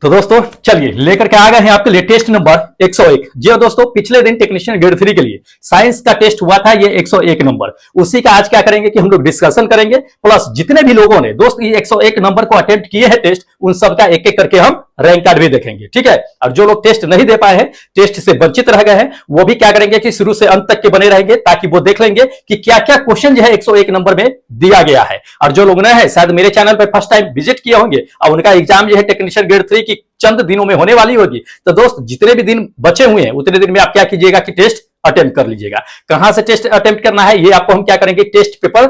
तो दोस्तों चलिए लेकर के आ गए हैं आपके लिए टेस्ट नंबर 101। जी हाँ दोस्तों, पिछले दिन टेक्नीशियन ग्रेड 3 के लिए साइंस का टेस्ट हुआ था, ये 101 नंबर। उसी का आज क्या करेंगे कि हम लोग डिस्कशन करेंगे, प्लस जितने भी लोगों ने दोस्त ये 101 नंबर को अटेम्प्ट किए हैं टेस्ट, उन सबका एक एक करके हम रैंक कार्ड भी देखेंगे, ठीक है। और जो लोग टेस्ट नहीं दे पाए हैं, टेस्ट से वंचित रह गए हैं, वो भी क्या करेंगे कि शुरू से अंत तक के बने रहेंगे, ताकि वो देख लेंगे कि क्या क्या क्वेश्चन जो है 101 नंबर में दिया गया है। और जो लोग नए हैं, शायद मेरे चैनल पर फर्स्ट टाइम विजिट किए होंगे और उनका एग्जाम जो है टेक्नीशियन ग्रेड 3 की चंद दिनों में होने वाली होगी, तो दोस्त जितने भी दिन बचे हुए हैं उतने दिन में आप क्या कीजिएगा कि टेस्ट अटेम्प्ट कर लीजिएगा। कहां से टेस्ट अटेम्प्ट करना है ये आपको हम क्या करेंगे, टेस्ट पेपर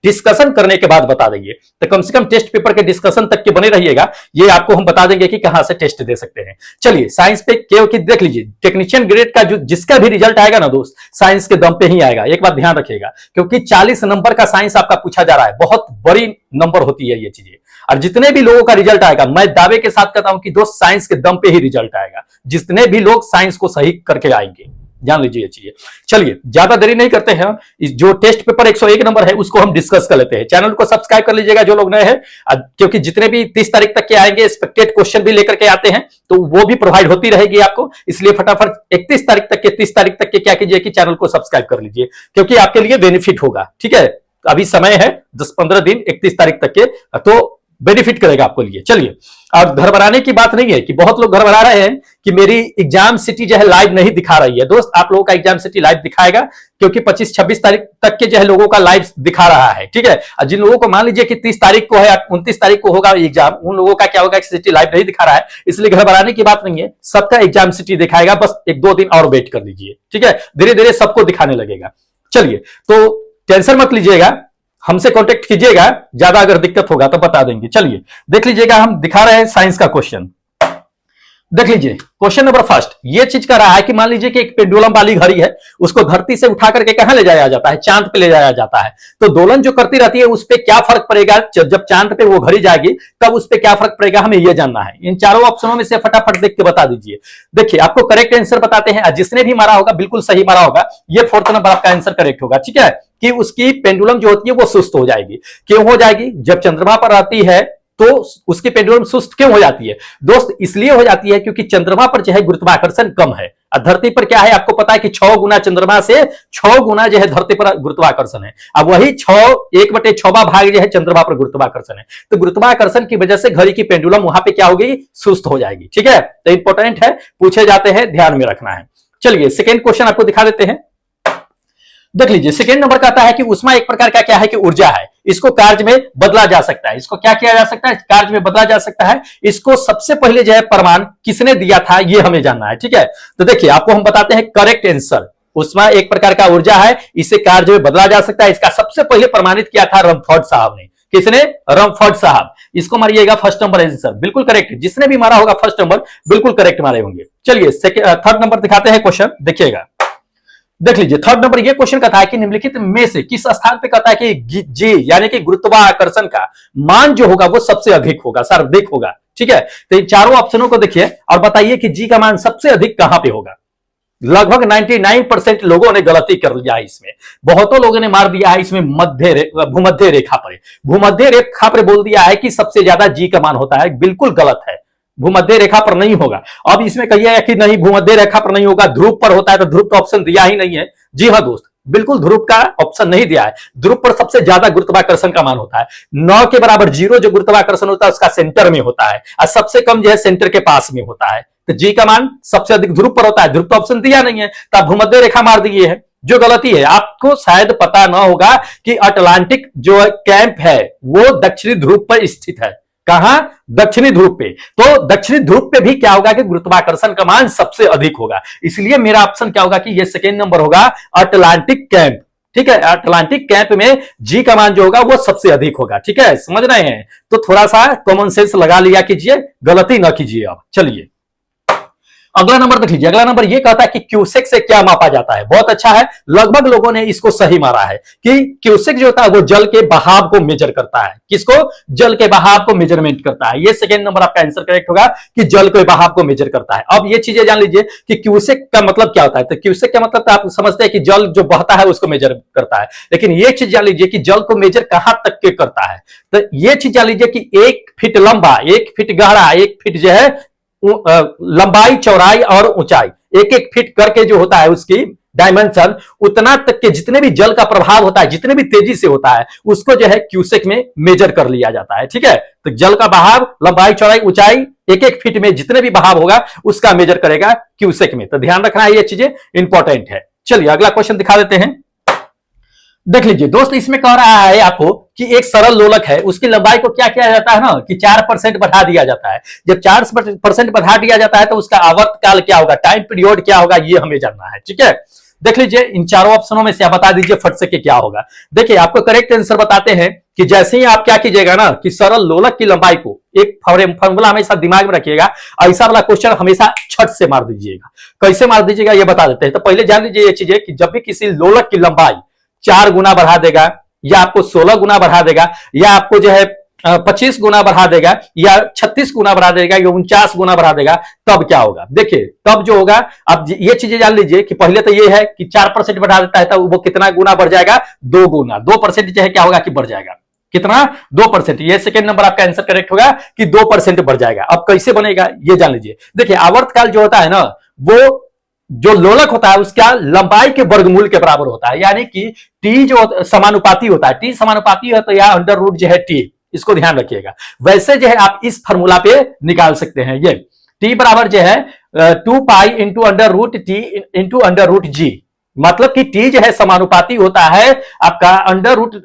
डिस्कशन करने के बाद बता देंगे। तो कम से कम टेस्ट पेपर के डिस्कशन तक के बने रहिएगा, ये आपको हम बता देंगे कि कहां से टेस्ट दे सकते हैं। चलिए साइंस पे क्योंकि देख लीजिए, टेक्नीशियन ग्रेड का जो जिसका भी रिजल्ट आएगा ना दोस्त, साइंस के दम पे ही आएगा। एक बात ध्यान रखिएगा, क्योंकि 40 नंबर का साइंस आपका पूछा जा रहा है, बहुत बड़ी नंबर होती है ये चीजें। और जितने भी लोगों का रिजल्ट आएगा, मैं दावे के साथ कहता हूं कि दोस्त साइंस के दम पे ही रिजल्ट आएगा, जितने भी लोग साइंस को सही करके आएंगे, जान लीजिए ये चीजें। चलिए ज्यादा देरी नहीं करते हैं, जो टेस्ट पेपर 101 नंबर है उसको हम डिस्कस कर लेते हैं। चैनल को सब्सक्राइब कर लीजिएगा जो लोग नए हैं, क्योंकि जितने भी 30 तारीख तक के आएंगे एक्सपेक्टेड क्वेश्चन भी लेकर के आते हैं, तो वो भी प्रोवाइड होती रहेगी आपको। इसलिए फटाफट 31 तारीख तक के 30 तारीख तक के क्या कीजिए कि चैनल को सब्सक्राइब कर लीजिए, क्योंकि आपके लिए बेनिफिट होगा, ठीक है। अभी समय है 10-15 दिन, 31 तारीख तक के, तो बेनिफिट करेगा आपको लिए। चलिए, और घबराने की बात नहीं है कि बहुत लोग घबरा रहे हैं कि मेरी एग्जाम सिटी जो है लाइव नहीं दिखा रही है। दोस्त आप लोगों का एग्जाम सिटी लाइव दिखाएगा, क्योंकि 25-26 तारीख तक के जो है लोगों का लाइव दिखा रहा है, ठीक है। और जिन लोगों को मान लीजिए कि 30 तारीख को है, 29 तारीख को होगा एग्जाम, उन लोगों का क्या होगा कि सिटी लाइव नहीं दिखा रहा है, इसलिए घबराने की बात नहीं है। सबका एग्जाम सिटी दिखाएगा, बस 1-2 दिन और वेट कर लीजिए, ठीक है। धीरे धीरे सबको दिखाने लगेगा। चलिए, तो टेंशन मत लीजिएगा, हमसे कांटेक्ट कीजिएगा, ज्यादा अगर दिक्कत होगा तो बता देंगे। चलिए देख लीजिएगा, हम दिखा रहे हैं साइंस का क्वेश्चन। देख लीजिए क्वेश्चन नंबर फर्स्ट, ये चीज कर रहा है कि मान लीजिए कि एक पेंडुलम वाली घड़ी है, उसको धरती से उठा करके कहां ले जाया जाता है, चांद पे ले जाया जाता है। तो दोलन जो करती रहती है उस पर क्या फर्क पड़ेगा, जब चांद पे वो घड़ी जाएगी तब उस पर क्या फर्क पड़ेगा, हमें यह जानना है। इन चारों ऑप्शनों में से फटाफट देख के बता दीजिए। देखिए आपको करेक्ट आंसर बताते हैं, जिसने भी मारा होगा बिल्कुल सही मारा होगा, ये 4th नंबर आपका आंसर करेक्ट होगा, ठीक है। कि उसकी पेंडुलम जो होती है वो सुस्त हो जाएगी। क्यों हो जाएगी, जब चंद्रमा पर रहती है तो उसकी पेंडुलम सुस्त क्यों हो जाती है दोस्त, इसलिए हो जाती है क्योंकि चंद्रमा पर जो है गुरुत्वाकर्षण कम है। धरती पर क्या है आपको पता है कि 6 गुना चंद्रमा से 6 गुना जो है धरती पर गुरुत्वाकर्षण है। अब वही 1/6वां भाग जो है चंद्रमा पर गुरुत्वाकर्षण है। तो गुरुत्वाकर्षण की वजह से घड़ी की पेंडुलम वहां पे क्या होगी, सुस्त हो जाएगी, ठीक है। तो इंपॉर्टेंट है, पूछे जाते हैं, ध्यान में रखना है। चलिए सेकेंड क्वेश्चन आपको दिखा देते हैं। देख लीजिए सेकेंड नंबर का आता है कि उष्मा एक प्रकार का क्या है कि ऊर्जा है, इसको कार्य में बदला जा सकता है। इसको क्या किया जा सकता है, कार्य में बदला जा सकता है। इसको सबसे पहले जो है प्रमाण किसने दिया था ये हमें जानना है, ठीक है। तो देखिए आपको हम बताते हैं करेक्ट आंसर, उष्मा एक प्रकार का ऊर्जा है, इसे कार्य में बदला जा सकता है। इसका सबसे पहले प्रमाणित किया था रमफोर्ड साहब ने। किसने, रमफोर्ड साहब। इसको मारिएगा फर्स्ट नंबर आंसर, बिल्कुल करेक्ट। जिसने भी मारा होगा फर्स्ट नंबर बिल्कुल करेक्ट मारे होंगे। चलिए थर्ड नंबर दिखाते हैं क्वेश्चन, देखिएगा। देख लीजिए थर्ड नंबर ये क्वेश्चन कहता है कि निम्नलिखित में से किस स्थान पे कहता है कि जी यानी कि गुरुत्वाकर्षण का मान जो होगा वो सबसे अधिक होगा, सर्वाधिक होगा, ठीक है। तो इन चारों ऑप्शनों को देखिए और बताइए कि जी का मान सबसे अधिक कहां पे होगा। लगभग 99% लोगों ने गलती कर लिया है इसमें, बहुतों लोगों ने मार दिया है इसमें भूमध्य रेखा पर। भूमध्य रेखा पर बोल दिया है कि सबसे ज्यादा जी का मान होता है, बिल्कुल गलत है। भूमध्य रेखा पर नहीं होगा। अब इसमें कहिएगा कि नहीं भूमध्य रेखा पर नहीं होगा, ध्रुव पर होता है, तो ध्रुव का ऑप्शन दिया ही नहीं है। जी हाँ दोस्त, बिल्कुल ध्रुव का ऑप्शन नहीं दिया है। ध्रुव पर सबसे ज्यादा गुरुत्वाकर्षण का मान होता है। 9 के बराबर 0 जो गुरुत्वाकर्षण होता है उसका सेंटर में होता है, और सबसे कम जो है सेंटर के पास में होता है। तो जी का मान सबसे अधिक ध्रुव पर होता है, ध्रुव का ऑप्शन दिया नहीं है, तो आप भूमध्य रेखा मार दिए है, जो गलती है। आपको शायद पता ना होगा कि अटलांटिक जो कैंप है वो दक्षिणी ध्रुव पर स्थित है। कहां, दक्षिणी ध्रुव पे। तो दक्षिणी ध्रुव पे भी क्या होगा कि गुरुत्वाकर्षण का मान सबसे अधिक होगा, इसलिए मेरा ऑप्शन क्या होगा कि ये सेकेंड नंबर होगा, अटलांटिक कैंप, ठीक है। अटलांटिक कैंप में जी का मान जो होगा वो सबसे अधिक होगा, ठीक है, समझ रहे हैं। तो थोड़ा सा कॉमन सेंस लगा लिया कीजिए, गलती ना कीजिए। अब चलिए अगला नंबर देख लीजिए। अगला नंबर ये कहता है कि क्यूसेक से क्या मापा जाता है। बहुत अच्छा है, लगभग लोगों ने इसको सही मारा है कि क्यूसेक जो होता है वो जल के बहाव को मेजर करता है। किसको, जल के बहाव को मेजरमेंट करता है। ये सेकेंड नंबर आपका आंसर करेक्ट होगा कि जल के बहाव को मेजर करता है। अब ये चीजें जान लीजिए कि क्यूसेक का मतलब क्या होता है। तो क्यूसेक का मतलब तो आप समझते हैं कि जल जो बहता है उसको मेजर करता है, लेकिन ये चीज जान लीजिए कि जल को मेजर कहां तक के करता है। तो ये चीज जान लीजिए कि 1 फीट लंबा, 1 फीट गहरा, 1 फीट जो है लंबाई चौड़ाई और ऊंचाई, 1 फीट करके जो होता है उसकी डायमेंशन, उतना तक के जितने भी जल का प्रभाव होता है, जितने भी तेजी से होता है, उसको जो है क्यूसेक में मेजर कर लिया जाता है। ठीक है, तो जल का बहाव, लंबाई चौड़ाई ऊंचाई, 1 फीट में जितने भी बहाव होगा उसका मेजर करेगा क्यूसेक में। तो ध्यान रखना है, ये चीजें इंपॉर्टेंट है। चलिए अगला क्वेश्चन दिखा देते हैं। देख लीजिए दोस्त, इसमें कह रहा है आपको कि एक सरल लोलक है, उसकी लंबाई को क्या किया जाता है ना कि 4% बढ़ा दिया जाता है। जब 4% बढ़ा दिया जाता है तो उसका आवर्त काल क्या होगा, टाइम पीरियड क्या होगा, ये हमें जानना है। ठीक है, देख लीजिए इन चारों ऑप्शनों में से आप बता दीजिए फट से कि क्या होगा। देखिए आपको करेक्ट आंसर बताते हैं कि जैसे ही आप क्या कीजिएगा ना कि सरल लोलक की लंबाई को, एक फॉर्मूला हमेशा दिमाग में रखिएगा, ऐसा वाला क्वेश्चन हमेशा छट से मार दीजिएगा। कैसे मार दीजिएगा ये बता देते हैं। तो पहले जान लीजिए ये चीजें कि जब भी किसी लोलक की लंबाई 4 गुना बढ़ा देगा, या आपको 16 गुना बढ़ा देगा, या आपको जो है 25 गुना बढ़ा देगा, या 36 गुना बढ़ा देगा, या 49 गुना बढ़ा देगा, तब क्या होगा। देखिए तब जो होगा, अब ये चीजें जान लीजिए कि पहले तो ये है कि 4% बढ़ा देता है तो वो कितना गुना बढ़ जाएगा, 2 गुना। 2% जो है क्या होगा कि बढ़ जाएगा, कितना, 2%। ये सेकंड नंबर आपका आंसर करेक्ट होगा कि 2% बढ़ जाएगा। अब कैसे बनेगा ये जान लीजिए। देखिए आवर्तकाल जो होता है ना, वो जो लोलक होता है उसका लंबाई के वर्गमूल के बराबर होता है, यानी कि टी जो समानुपाती होता है, टी समानुपाती है तो यह अंडर रूट जो है टी, इसको ध्यान रखिएगा। वैसे जो है आप इस फार्मूला पे निकाल सकते हैं, ये टी बराबर जो है 2 pi into under root T into under root g, मतलब कि टी जो है समानुपाती होता है आपका अंडर रूट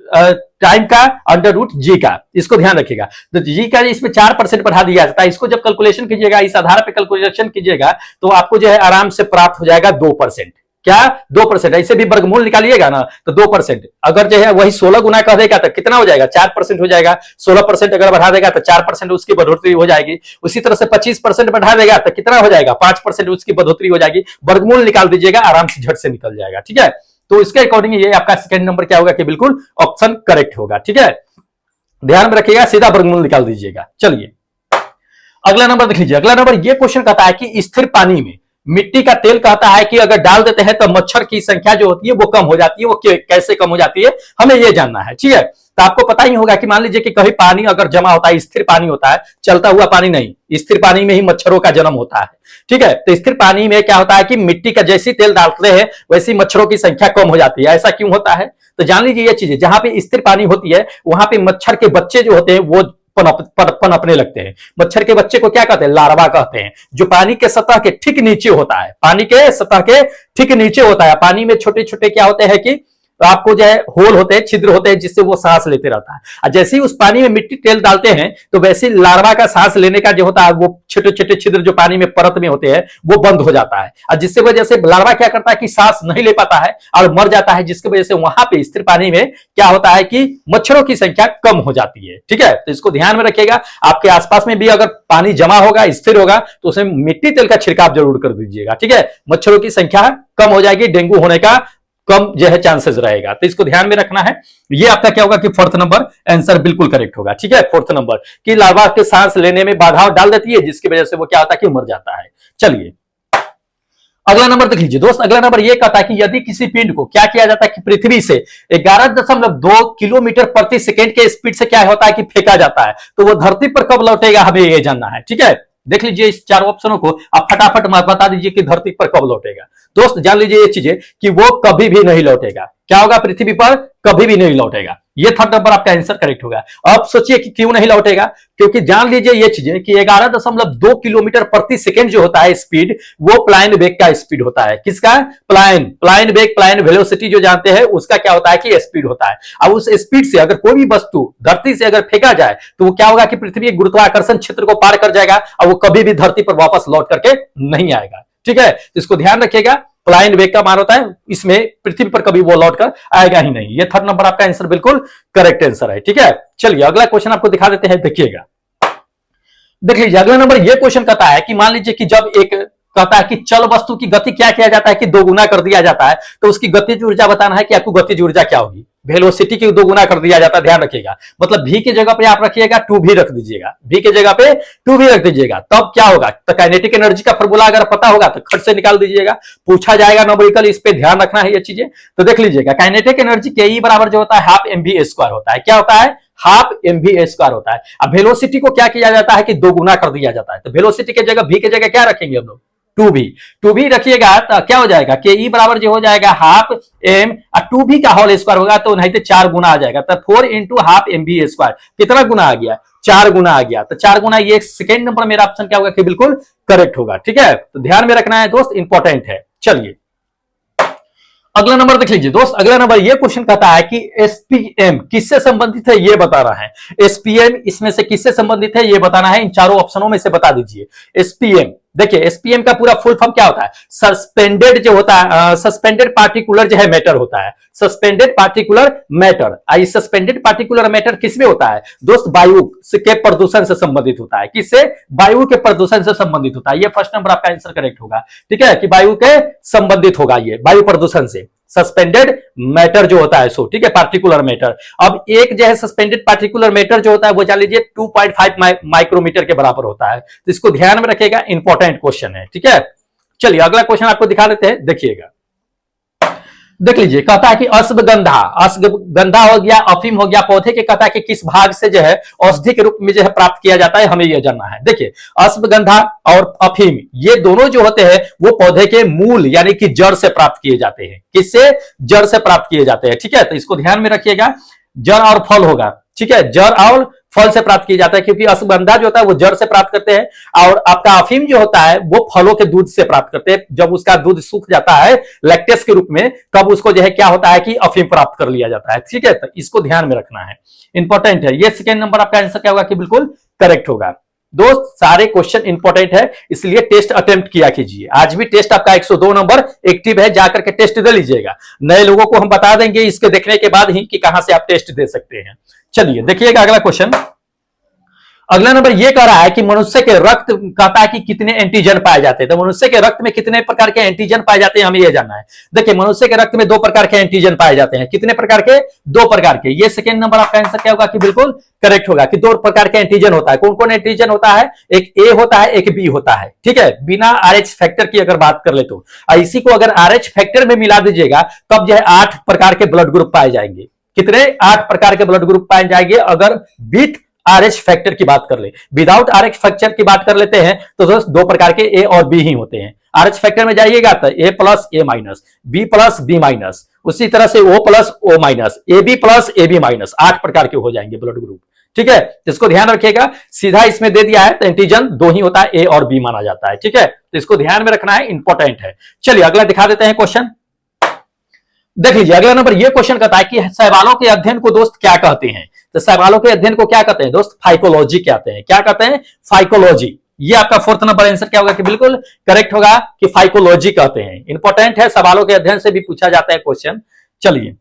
टाइम का अंडर रूट जी का, इसको ध्यान रखिएगा। तो जी का इसमें 4% बढ़ा दिया जाता है, इसको जब कैलकुलेशन कीजिएगा, इस आधार पे कैलकुलेशन कीजिएगा तो आपको जो है आराम से प्राप्त हो जाएगा 2%। क्या, 2%। ऐसे भी वर्गमूल निकालिएगा ना तो 2%। अगर जो है वही 16 गुना कर देगा तो कितना हो जाएगा, 4% हो जाएगा। 16% अगर बढ़ा देगा तो 4% उसकी बढ़ोतरी हो जाएगी। उसी तरह से 25% बढ़ा देगा तो कितना हो जाएगा, 5% उसकी बढ़ोतरी हो जाएगी। वर्गमूल निकाल दीजिएगा, आराम से झट से निकल जाएगा। ठीक है, तो इसके अकॉर्डिंग ये आपका सेकंड नंबर क्या होगा कि बिल्कुल ऑप्शन करेक्ट होगा। ठीक है, ध्यान में रखिएगा, सीधा वर्गमूल निकाल दीजिएगा। चलिए अगला नंबर देख लीजिए। अगला नंबर ये क्वेश्चन कहता है कि स्थिर पानी में मिट्टी का तेल कहता है कि अगर डाल देते हैं तो मच्छर की संख्या जो होती है वो कम हो जाती है। वो कैसे कम हो जाती है हमें ये जानना है। ठीक है, तो आपको पता ही होगा कि मान लीजिए कि कहीं पानी अगर जमा होता है, स्थिर पानी होता है, चलता हुआ पानी नहीं, स्थिर पानी में ही मच्छरों का जन्म होता है। ठीक है, तो स्थिर पानी में क्या होता है कि मिट्टी का जैसी तेल डालते हैं वैसी मच्छरों की संख्या कम हो जाती है। ऐसा क्यों होता है, तो जान लीजिए ये चीजें, जहां पे स्थिर पानी होती है वहां पे मच्छर के बच्चे जो होते हैं वो पनपने लगते हैं। मच्छर के बच्चे को क्या कहते हैं, लार्वा कहते हैं, जो पानी के सतह के ठीक नीचे होता है, पानी के सतह के ठीक नीचे होता है। पानी में छोटे छोटे क्या होते हैं कि आपको जो है होल होते हैं, छिद्र होते हैं, जिससे वो सांस लेते रहता है। और जैसे ही उस पानी में मिट्टी तेल डालते हैं तो वैसे ही लार्वा का सांस लेने का जो होता है वो छोटे छोटे छिद्र जो पानी में परत में होते हैं वो बंद हो जाता है, और जिससे वजह से लार्वा क्या करता है कि सांस नहीं ले पाता है और मर जाता है, जिसकी वजह से वहां पे स्थिर पानी में क्या होता है कि मच्छरों की संख्या कम हो जाती है। ठीक है, तो इसको ध्यान में रखिएगा। आपके आसपास में भी अगर पानी जमा होगा, स्थिर होगा, तो उसमें मिट्टी तेल का छिड़काव जरूर कर दीजिएगा। ठीक है, मच्छरों की संख्या कम हो जाएगी, डेंगू होने का कम जो है चांसेस रहेगा। तो इसको ध्यान में रखना है। ये आपका क्या होगा कि फोर्थ नंबर आंसर बिल्कुल करेक्ट होगा। ठीक है, फोर्थ नंबर कि लार्वा के सांस लेने में बाधा डाल देती है, जिसकी वजह से वो क्या होता है कि मर जाता है। चलिए अगला नंबर देख लीजिए दोस्त। अगला नंबर ये कहता है कि यदि किसी पिंड को क्या किया जाता है कि पृथ्वी से 11.2 किलोमीटर प्रति सेकेंड के स्पीड से क्या होता है कि फेंका जाता है, तो वो धरती पर कब लौटेगा हमें ये जानना है। ठीक है, देख लीजिए इस चार ऑप्शनों को आप फटाफट बता दीजिए कि धरती पर कब लौटेगा। दोस्त जान लीजिए ये चीजें कि वो कभी भी नहीं लौटेगा। क्या होगा, पृथ्वी पर कभी भी नहीं लौटेगा। ये थर्ड नंबर आपका आंसर करेक्ट होगा। अब सोचिए कि क्यों नहीं लौटेगा, क्योंकि जान लीजिए ये चीजें कि 11.2 किलोमीटर प्रति सेकेंड जो होता है स्पीड, वो प्लाइन वेग का स्पीड होता है। किसका, प्लाइन वेग, प्लाइन वेलोसिटी जो जानते हैं उसका क्या होता है कि स्पीड होता है। अब उस स्पीड से अगर कोई भी वस्तु धरती से अगर फेंका जाए तो वो क्या होगा कि पृथ्वी के गुरुत्वाकर्षण क्षेत्र को पार कर जाएगा और वो कभी भी धरती पर वापस लौट करके नहीं आएगा। ठीक है, तो इसको ध्यान रखिएगा। प्लाइन वेग का मान होता है, इसमें पृथ्वी पर कभी वो लौट कर आएगा ही नहीं। ये थर्ड नंबर आपका आंसर बिल्कुल करेक्ट आंसर है। ठीक है, चलिए अगला क्वेश्चन आपको दिखा देते हैं, देखिएगा। देख लीजिए अगला नंबर ये क्वेश्चन कहता है कि मान लीजिए कि जब एक कहता है कि चल वस्तु की गति क्या किया जाता है कि 2 गुना कर दिया जाता है, तो उसकी गतिज ऊर्जा बताना है कि आपको गतिज ऊर्जा क्या होगी। वेलोसिटी की 2 गुना कर दिया जाता है, ध्यान रखिएगा। मतलब v की जगह पे आप रखिएगा 2v रख दीजिएगा, v की जगह पे 2v रख दीजिएगा, तब क्या होगा। तो काइनेटिक एनर्जी का फॉर्मूला अगर पता होगा तो खट से निकाल दीजिएगा। पूछा जाएगा न्यूमेरिकल, इस पे ध्यान रखना है ये चीजें। तो देख लीजिएगा काइनेटिक एनर्जी के ई बराबर जो होता है हाफ mv स्क्वायर होता है। क्या होता है, हाफ mv स्क्वायर होता है। अब वेलोसिटी को क्या किया जाता है कि 2 गुना कर दिया जाता है, तो वेलोसिटी के जगह v के जगह क्या रखेंगे हम लोग, 2v रखिएगा तो क्या हो जाएगा के ई बराबर जो हो जाएगा हाफ एम 2v का होल स्क्वायर होगा तो नहीं तो 4 गुना आ जाएगा, तो 4 into half M B square कितना गुना आ गया, 4 गुना आ गया। तो 4 गुना, ये सेकेंड नंबर मेरा ऑप्शन क्या होगा कि बिल्कुल करेक्ट होगा। ठीक है, तो ध्यान में रखना है दोस्त, इंपॉर्टेंट है। चलिए अगला नंबर देख लीजिए दोस्त। अगला नंबर ये क्वेश्चन कहता है कि एसपीएम किससे संबंधित है ये बता रहा है। एसपीएम इसमें से किससे संबंधित है ये बताना है, इन चारों ऑप्शनों में से बता दीजिए। एसपीएम देखिए, एसपीएम का पूरा फुल फॉर्म क्या होता है, सस्पेंडेड जो होता है, सस्पेंडेड पार्टिकुलर जो है मैटर होता है, सस्पेंडेड पार्टिकुलर मैटर। आई सस्पेंडेड पार्टिकुलर मैटर किसमें होता है दोस्त, वायु के प्रदूषण से संबंधित होता है। किससे, वायु के प्रदूषण से संबंधित होता है। ये फर्स्ट नंबर आपका आंसर करेक्ट होगा। ठीक है, कि वायु के संबंधित होगा, ये वायु प्रदूषण से सस्पेंडेड मैटर जो होता है सो। ठीक है, पार्टिकुलर मैटर। अब एक जो है सस्पेंडेड पार्टिकुलर मैटर जो होता है वो जान लीजिए 2.5 माइक्रोमीटर के बराबर होता है, तो इसको ध्यान में रखिएगा, इंपॉर्टेंट क्वेश्चन है। ठीक है, चलिए अगला क्वेश्चन आपको दिखा देते हैं, देखिएगा देख लीजिए। कहता है कि अश्वगंधा हो गया, अफीम हो गया, पौधे के कहता है कि किस भाग से जो है औषधि के रूप में जो है प्राप्त किया जाता है, हमें यह जानना है। देखिए अश्वगंधा और अफीम ये दोनों जो होते हैं वो पौधे के मूल यानी कि जड़ से प्राप्त किए जाते हैं। किससे, जड़ से प्राप्त किए जाते हैं। ठीक है, तो इसको ध्यान में रखिएगा, जड़ और फल होगा। ठीक है, जड़ और फल से प्राप्त किया जाता है, क्योंकि अश्वगंधा जो होता है वो जड़ से प्राप्त करते हैं और आपका अफीम जो होता है वो फलों के दूध से प्राप्त करते हैं। जब उसका दूध सूख जाता है लैक्टेस के रूप में, तब उसको जो है क्या होता है कि अफीम प्राप्त कर लिया जाता है। ठीक है, तो इसको ध्यान में रखना है, इंपॉर्टेंट है। ये सेकेंड नंबर आपका आंसर क्या होगा कि बिल्कुल करेक्ट होगा। दोस्त सारे क्वेश्चन इंपॉर्टेंट है, इसलिए टेस्ट अटेम्प्ट किया कीजिए। आज भी टेस्ट आपका 102 नंबर एक्टिव है, जाकर के टेस्ट दे लीजिएगा। नए लोगों को हम बता देंगे इसके देखने के बाद ही कि कहां से आप टेस्ट दे सकते हैं। चलिए देखिएगा अगला क्वेश्चन। अगला नंबर ये कह रहा है कि मनुष्य के रक्त कहता है कि कितने एंटीजन पाए जाते हैं, तो मनुष्य के रक्त में कितने प्रकार के एंटीजन पाए जाते हैं हमें यह जानना है। देखिए मनुष्य के रक्त में 2 प्रकार के एंटीजन पाए जाते हैं। कितने प्रकार के, 2 प्रकार के। ये सेकेंड नंबर आपका आंसर क्या होगा कि बिल्कुल करेक्ट होगा कि 2 प्रकार के एंटीजन होता है। कौन कौन एंटीजन होता है, एक ए होता है, एक बी होता है। ठीक है, बिना आरएच फैक्टर की अगर बात कर ले तो इसी को अगर आरएच फैक्टर में मिला दीजिएगा तब जो है 8 प्रकार के ब्लड ग्रुप पाए जाएंगे। कितने, 8 प्रकार के ब्लड ग्रुप पाए जाएंगे अगर विथ आरएच फैक्टर की बात कर ले। विदाउट आरएच फैक्टर की बात कर लेते हैं तो दोस्त 2 प्रकार के ए और बी ही होते हैं। आरएच फैक्टर में जाइएगा तो A plus A minus, B plus B minus, उसी तरह से O plus O minus, A B plus A B minus, 8 प्रकार के हो जाएंगे ब्लड ग्रुप। ठीक है, इसको ध्यान रखिएगा, सीधा इसमें दे दिया है तो एंटीजन 2 ही होता है, ए और बी माना जाता है। ठीक है, तो इसको ध्यान में रखना है, इंपॉर्टेंट है। चलिए अगला दिखा देते हैं क्वेश्चन। देख लीजिए अगला नंबर ये क्वेश्चन कहता है कि शैवालों के अध्ययन को दोस्त क्या कहते हैं, तो शैवालों के अध्ययन को क्या कहते हैं दोस्त, फाइकोलॉजी कहते हैं। क्या कहते हैं, फाइकोलॉजी। ये आपका 4th नंबर आंसर क्या होगा कि बिल्कुल करेक्ट होगा कि फाइकोलॉजी कहते हैं। इंपॉर्टेंट है, सवालों के अध्ययन से भी पूछा जाता है क्वेश्चन। चलिए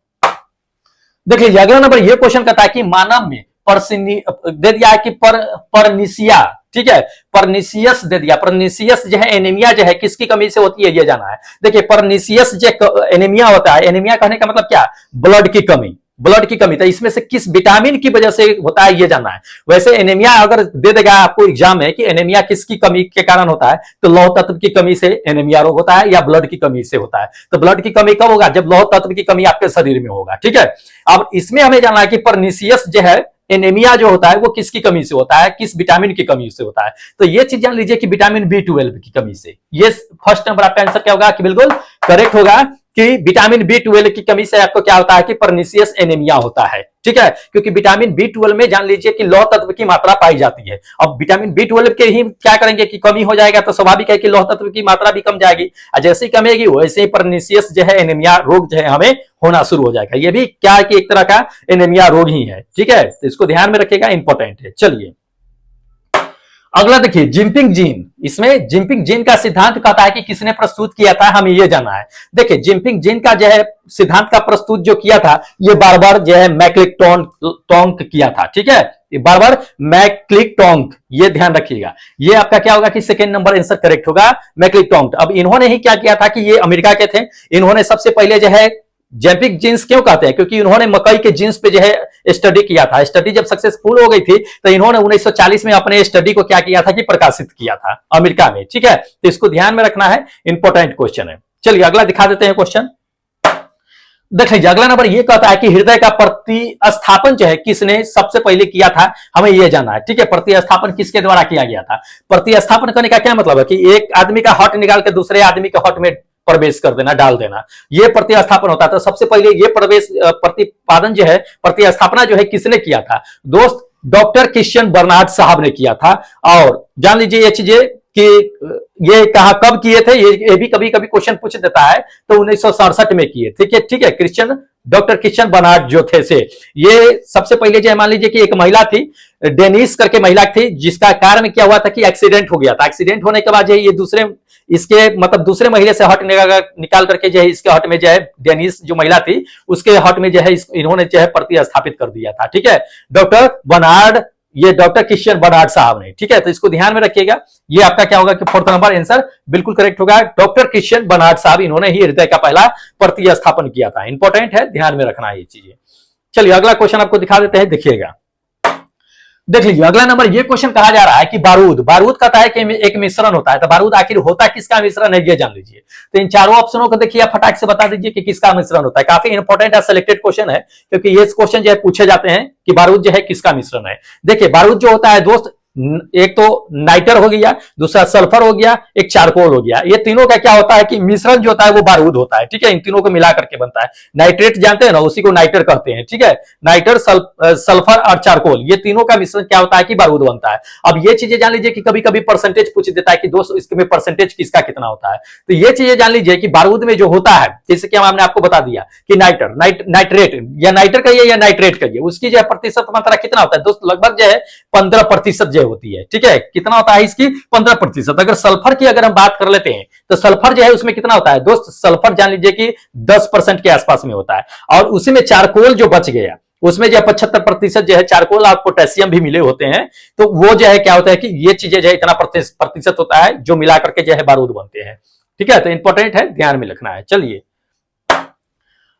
देख लीजिए अगला नंबर ये क्वेश्चन कहता है कि मानव में दे दिया है कि परनिसिया, ठीक है, परनिसियस दे दिया। परनिसियस जो है एनीमिया जो है किसकी कमी से होती है ये जाना है। देखिए परनिसियस जो एनीमिया होता है, एनीमिया कहने का मतलब क्या, ब्लड की कमी, ब्लड की कमी। तो इसमें से किस विटामिन की वजह से होता है ये जानना है। वैसे एनीमिया अगर दे देगा आपको एग्जाम में कि एनीमिया किसकी कमी के कारण होता है, तो लौह तत्व की कमी से एनीमिया रोग होता है या ब्लड की कमी से होता है। तो ब्लड की कमी कब होगा, जब लौह तत्व की कमी आपके शरीर में होगा। ठीक है, अब इसमें हमें जानना है कि परनिसियस जो है एनीमिया जो होता है वो किसकी कमी से होता है, किस विटामिन की कमी से होता है। तो ये चीज जान लीजिए कि विटामिन B12 की कमी से। ये फर्स्ट नंबर आपका आंसर क्या होगा कि बिल्कुल करेक्ट होगा कि विटामिन B12 की कमी से आपको क्या होता है कि परनिसियस एनीमिया होता है। ठीक है, क्योंकि विटामिन B12 में जान लीजिए कि लौह तत्व की मात्रा पाई जाती है। अब विटामिन B12 के ही क्या करेंगे कि कमी हो जाएगा तो स्वाभाविक है कि लौह तत्व की मात्रा भी कम जाएगी, और जैसे ही कमेगी वैसे ही परनिसियस जो है एनीमिया रोग जो है हमें होना शुरू हो जाएगा। ये भी क्या है कि एक तरह का एनीमिया रोग ही है। ठीक है, तो इसको ध्यान में रखिएगा, इंपॉर्टेंट है। चलिए अगला देखिए जिंपिंग जीन। इसमें जिंपिंग जीन का सिद्धांत कहता है कि किसने प्रस्तुत किया था, हमें यह जानना है। देखिए जिंपिंग जीन का जो है सिद्धांत का प्रस्तुत जो किया था ये बार जो है मैक्लिक-टोंक किया था। ठीक है, ये बार मैक्लिक-टोंक, ये ध्यान रखिएगा। ये आपका क्या होगा कि सेकंड नंबर आंसर करेक्ट होगा, मैक्लिक-टोंक। अब इन्होंने ही क्या किया था कि ये अमेरिका के थे, इन्होंने सबसे पहले जो है जैविक जीन्स क्यों कहते हैं, क्योंकि इन्होंने मकई के जीन्स पे जो है स्टडी किया था। स्टडी जब सक्सेसफुल हो गई थी तो इन्होंने 1940 में अपने स्टडी को क्या किया था कि प्रकाशित किया था अमेरिका में। ठीक है, तो इसको ध्यान में रखना है, इंपॉर्टेंट क्वेश्चन है। चलिए अगला दिखा देते हैं क्वेश्चन। देख लीजिए अगला नंबर ये कहता है कि हृदय का प्रतिस्थापन जो है किसने सबसे पहले किया था, हमें ये जानना है। ठीक है, प्रतिस्थापन किसके द्वारा किया गया था। प्रतिस्थापन करने का क्या मतलब है कि एक आदमी का हार्ट निकाल के दूसरे आदमी के हार्ट में प्रवेश कर देना, डाल देना, ये प्रतिस्थापन होता है। तो सबसे पहले ये प्रवेश प्रतिपादन जो है, प्रतिस्थापना जो है किसने किया था दोस्त, डॉक्टर क्रिश्चियन बर्नार्ड साहब ने किया था। और जान लीजिए ये चीजें कि ये कहा कब किए थे, ये भी कभी कभी क्वेश्चन पूछ देता है, तो 1967 में किए। ठीक है, डॉक्टर क्रिश्चियन बर्नार्ड जो थे से ये सबसे पहले जो मान लीजिए कि एक महिला थी, डेनिस करके महिला थी, जिसका कारण क्या हुआ था कि एक्सीडेंट हो गया था। एक्सीडेंट होने के बाद जो ये दूसरे महिला से हट निकाल करके जो है इसके हट में जो है डेनिस जो महिला थी उसके हट में जो है इन्होंने जो है प्रतिस्थापित कर दिया था। ठीक है, डॉक्टर क्रिश्चियन बर्नार्ड साहब ने। ठीक है, तो इसको ध्यान में रखिएगा। ये आपका क्या होगा कि फोर्थ नंबर आंसर बिल्कुल करेक्ट होगा। डॉक्टर क्रिश्चियन बर्नार्ड साहब इन्होंने ही हृदय का पहला प्रतिस्थापन किया था। इंपॉर्टेंट है, ध्यान में रखना ये चीजें। चलिए अगला क्वेश्चन आपको दिखा देते हैं, देखिएगा। देख लीजिए अगला नंबर ये क्वेश्चन कहा जा रहा है कि बारूद कहता है कि एक मिश्रण होता है। तो बारूद आखिर होता किसका मिश्रण है, ये जान लीजिए। तो इन चारों ऑप्शनों को देखिए, फटाक से बता दीजिए कि किसका मिश्रण होता है। काफी इंपॉर्टेंट है, सिलेक्टेड क्वेश्चन है, क्योंकि ये क्वेश्चन जो है पूछे जाते हैं कि बारूद जो है किसका मिश्रण है। देखिए बारूद जो होता है दोस्त, एक तो नाइटर हो गया, दूसरा सल्फर हो गया, एक चारकोल हो गया। ये तीनों का क्या होता है कि मिश्रण जो होता है वो बारूद होता है। ठीक है, इन तीनों को मिला करके बनता है। नाइट्रेट जानते हैं ना, उसी को नाइटर कहते हैं। ठीक है, नाइटर, सल्फर और चारकोल, ये तीनों का मिश्रण क्या होता है कि बारूद बनता है। अब ये चीजें जान लीजिए कि कभी कभी परसेंटेज पूछ देता है कि दोस्त इसमें परसेंटेज किसका कितना होता है। तो ये चीजें जान लीजिए कि बारूद में जो होता है, जैसे कि हमने आपको बता दिया कि नाइट्रेट या नाइटर कहिए या नाइट्रेट कहिए, उसकी जो है प्रतिशत मात्रा कितना होता है दोस्त, लगभग जो है 15% होती है। ठीक है, कितना होता है इसकी 15%। अगर सल्फर की अगर हम बात कर लेते हैं तो सल्फर जो है उसमें कितना होता है दोस्त, सल्फर जान लीजिए कि 10% के आसपास में होता है। और उसी में चारकोल जो बच गया उसमें जो 75% जो है चारकोल और पोटेशियम भी मिले होते हैं। तो वो जो है क्या होता है कि ये चीजें जो है इतना प्रतिशत होता है जो मिला करके जो है बारूद बनते हैं। ठीक है, तो इंपॉर्टेंट है, ध्यान में रखना है। चलिए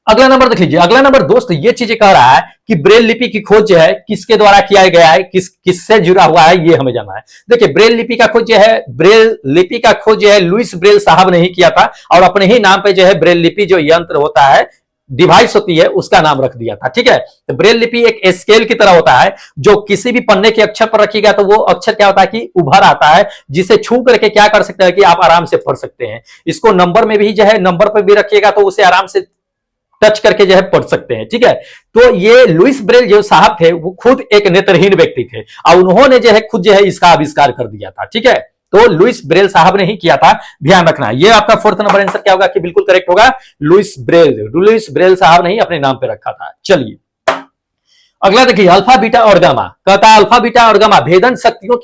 अगला नंबर देख लीजिए। अगला नंबर दोस्त ये चीजें कह रहा है कि ब्रेल लिपि की खोज जो है किसके द्वारा किया गया है, किससे जुड़ा हुआ है, ये हमें जानना है। देखिए ब्रेल लिपि का खोज जो है, ब्रेल लिपि का खोज जो है लुईस ब्रेल साहब ने ही किया था, और अपने ही नाम पे जो है ब्रेल लिपि जो यंत्र होता है, डिवाइस होती है, उसका नाम रख दिया था। ठीक है, तो ब्रेल लिपि एक स्केल की तरह होता है, जो किसी भी पन्ने के अक्षर पर रखिएगा तो वो अक्षर क्या होता है कि उभर आता है, जिसे छू करके क्या कर सकते हैं कि आप आराम से पढ़ सकते हैं। इसको नंबर में भी जो है, नंबर पर भी रखिएगा तो उसे आराम से टच करके जो है पढ़ सकते हैं। ठीक है, तो ये लुईस ब्रेल जो साहब थे वो खुद एक नेत्रहीन व्यक्ति थे, और उन्होंने जो है खुद जो है इसका आविष्कार कर दिया था। ठीक है, तो लुईस ब्रेल साहब ने ही किया था, ध्यान रखना। ये आपका फोर्थ नंबर आंसर क्या होगा कि बिल्कुल करेक्ट होगा, लुईस ब्रेल साहब ने ही अपने नाम पे रखा था। चलिए अगला देखिए, अल्फा बीटा और गामा कहता है, अल्फा बीटा और गामा भेदन शक्तियों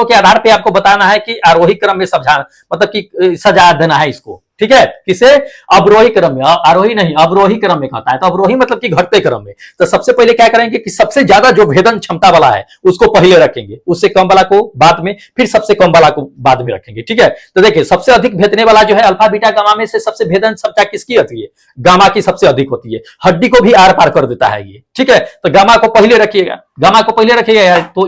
के आधार पे आपको बताना है कि आरोही क्रम में मतलब कि सजा देना है इसको। ठीक है, किसे, अवरोही क्रम में, आरोही नहीं अवरोही क्रम में कहता है। तो अवरोही मतलब कि घटते क्रम में। तो सबसे पहले क्या करेंगे कि सबसे ज्यादा जो भेदन क्षमता वाला है उसको पहले रखेंगे, उससे कम वाला को बाद में, फिर सबसे कम वाला को बाद में रखेंगे। ठीक है, तो देखिए सबसे अधिक भेदने वाला जो है अल्फा बीटा गामा में से सबसे भेदन क्षमता किसकी होती है, गामा की सबसे अधिक होती है। हड्डी को भी आर पार कर देता है ये। ठीक है, तो गामा को पहले रखिएगा,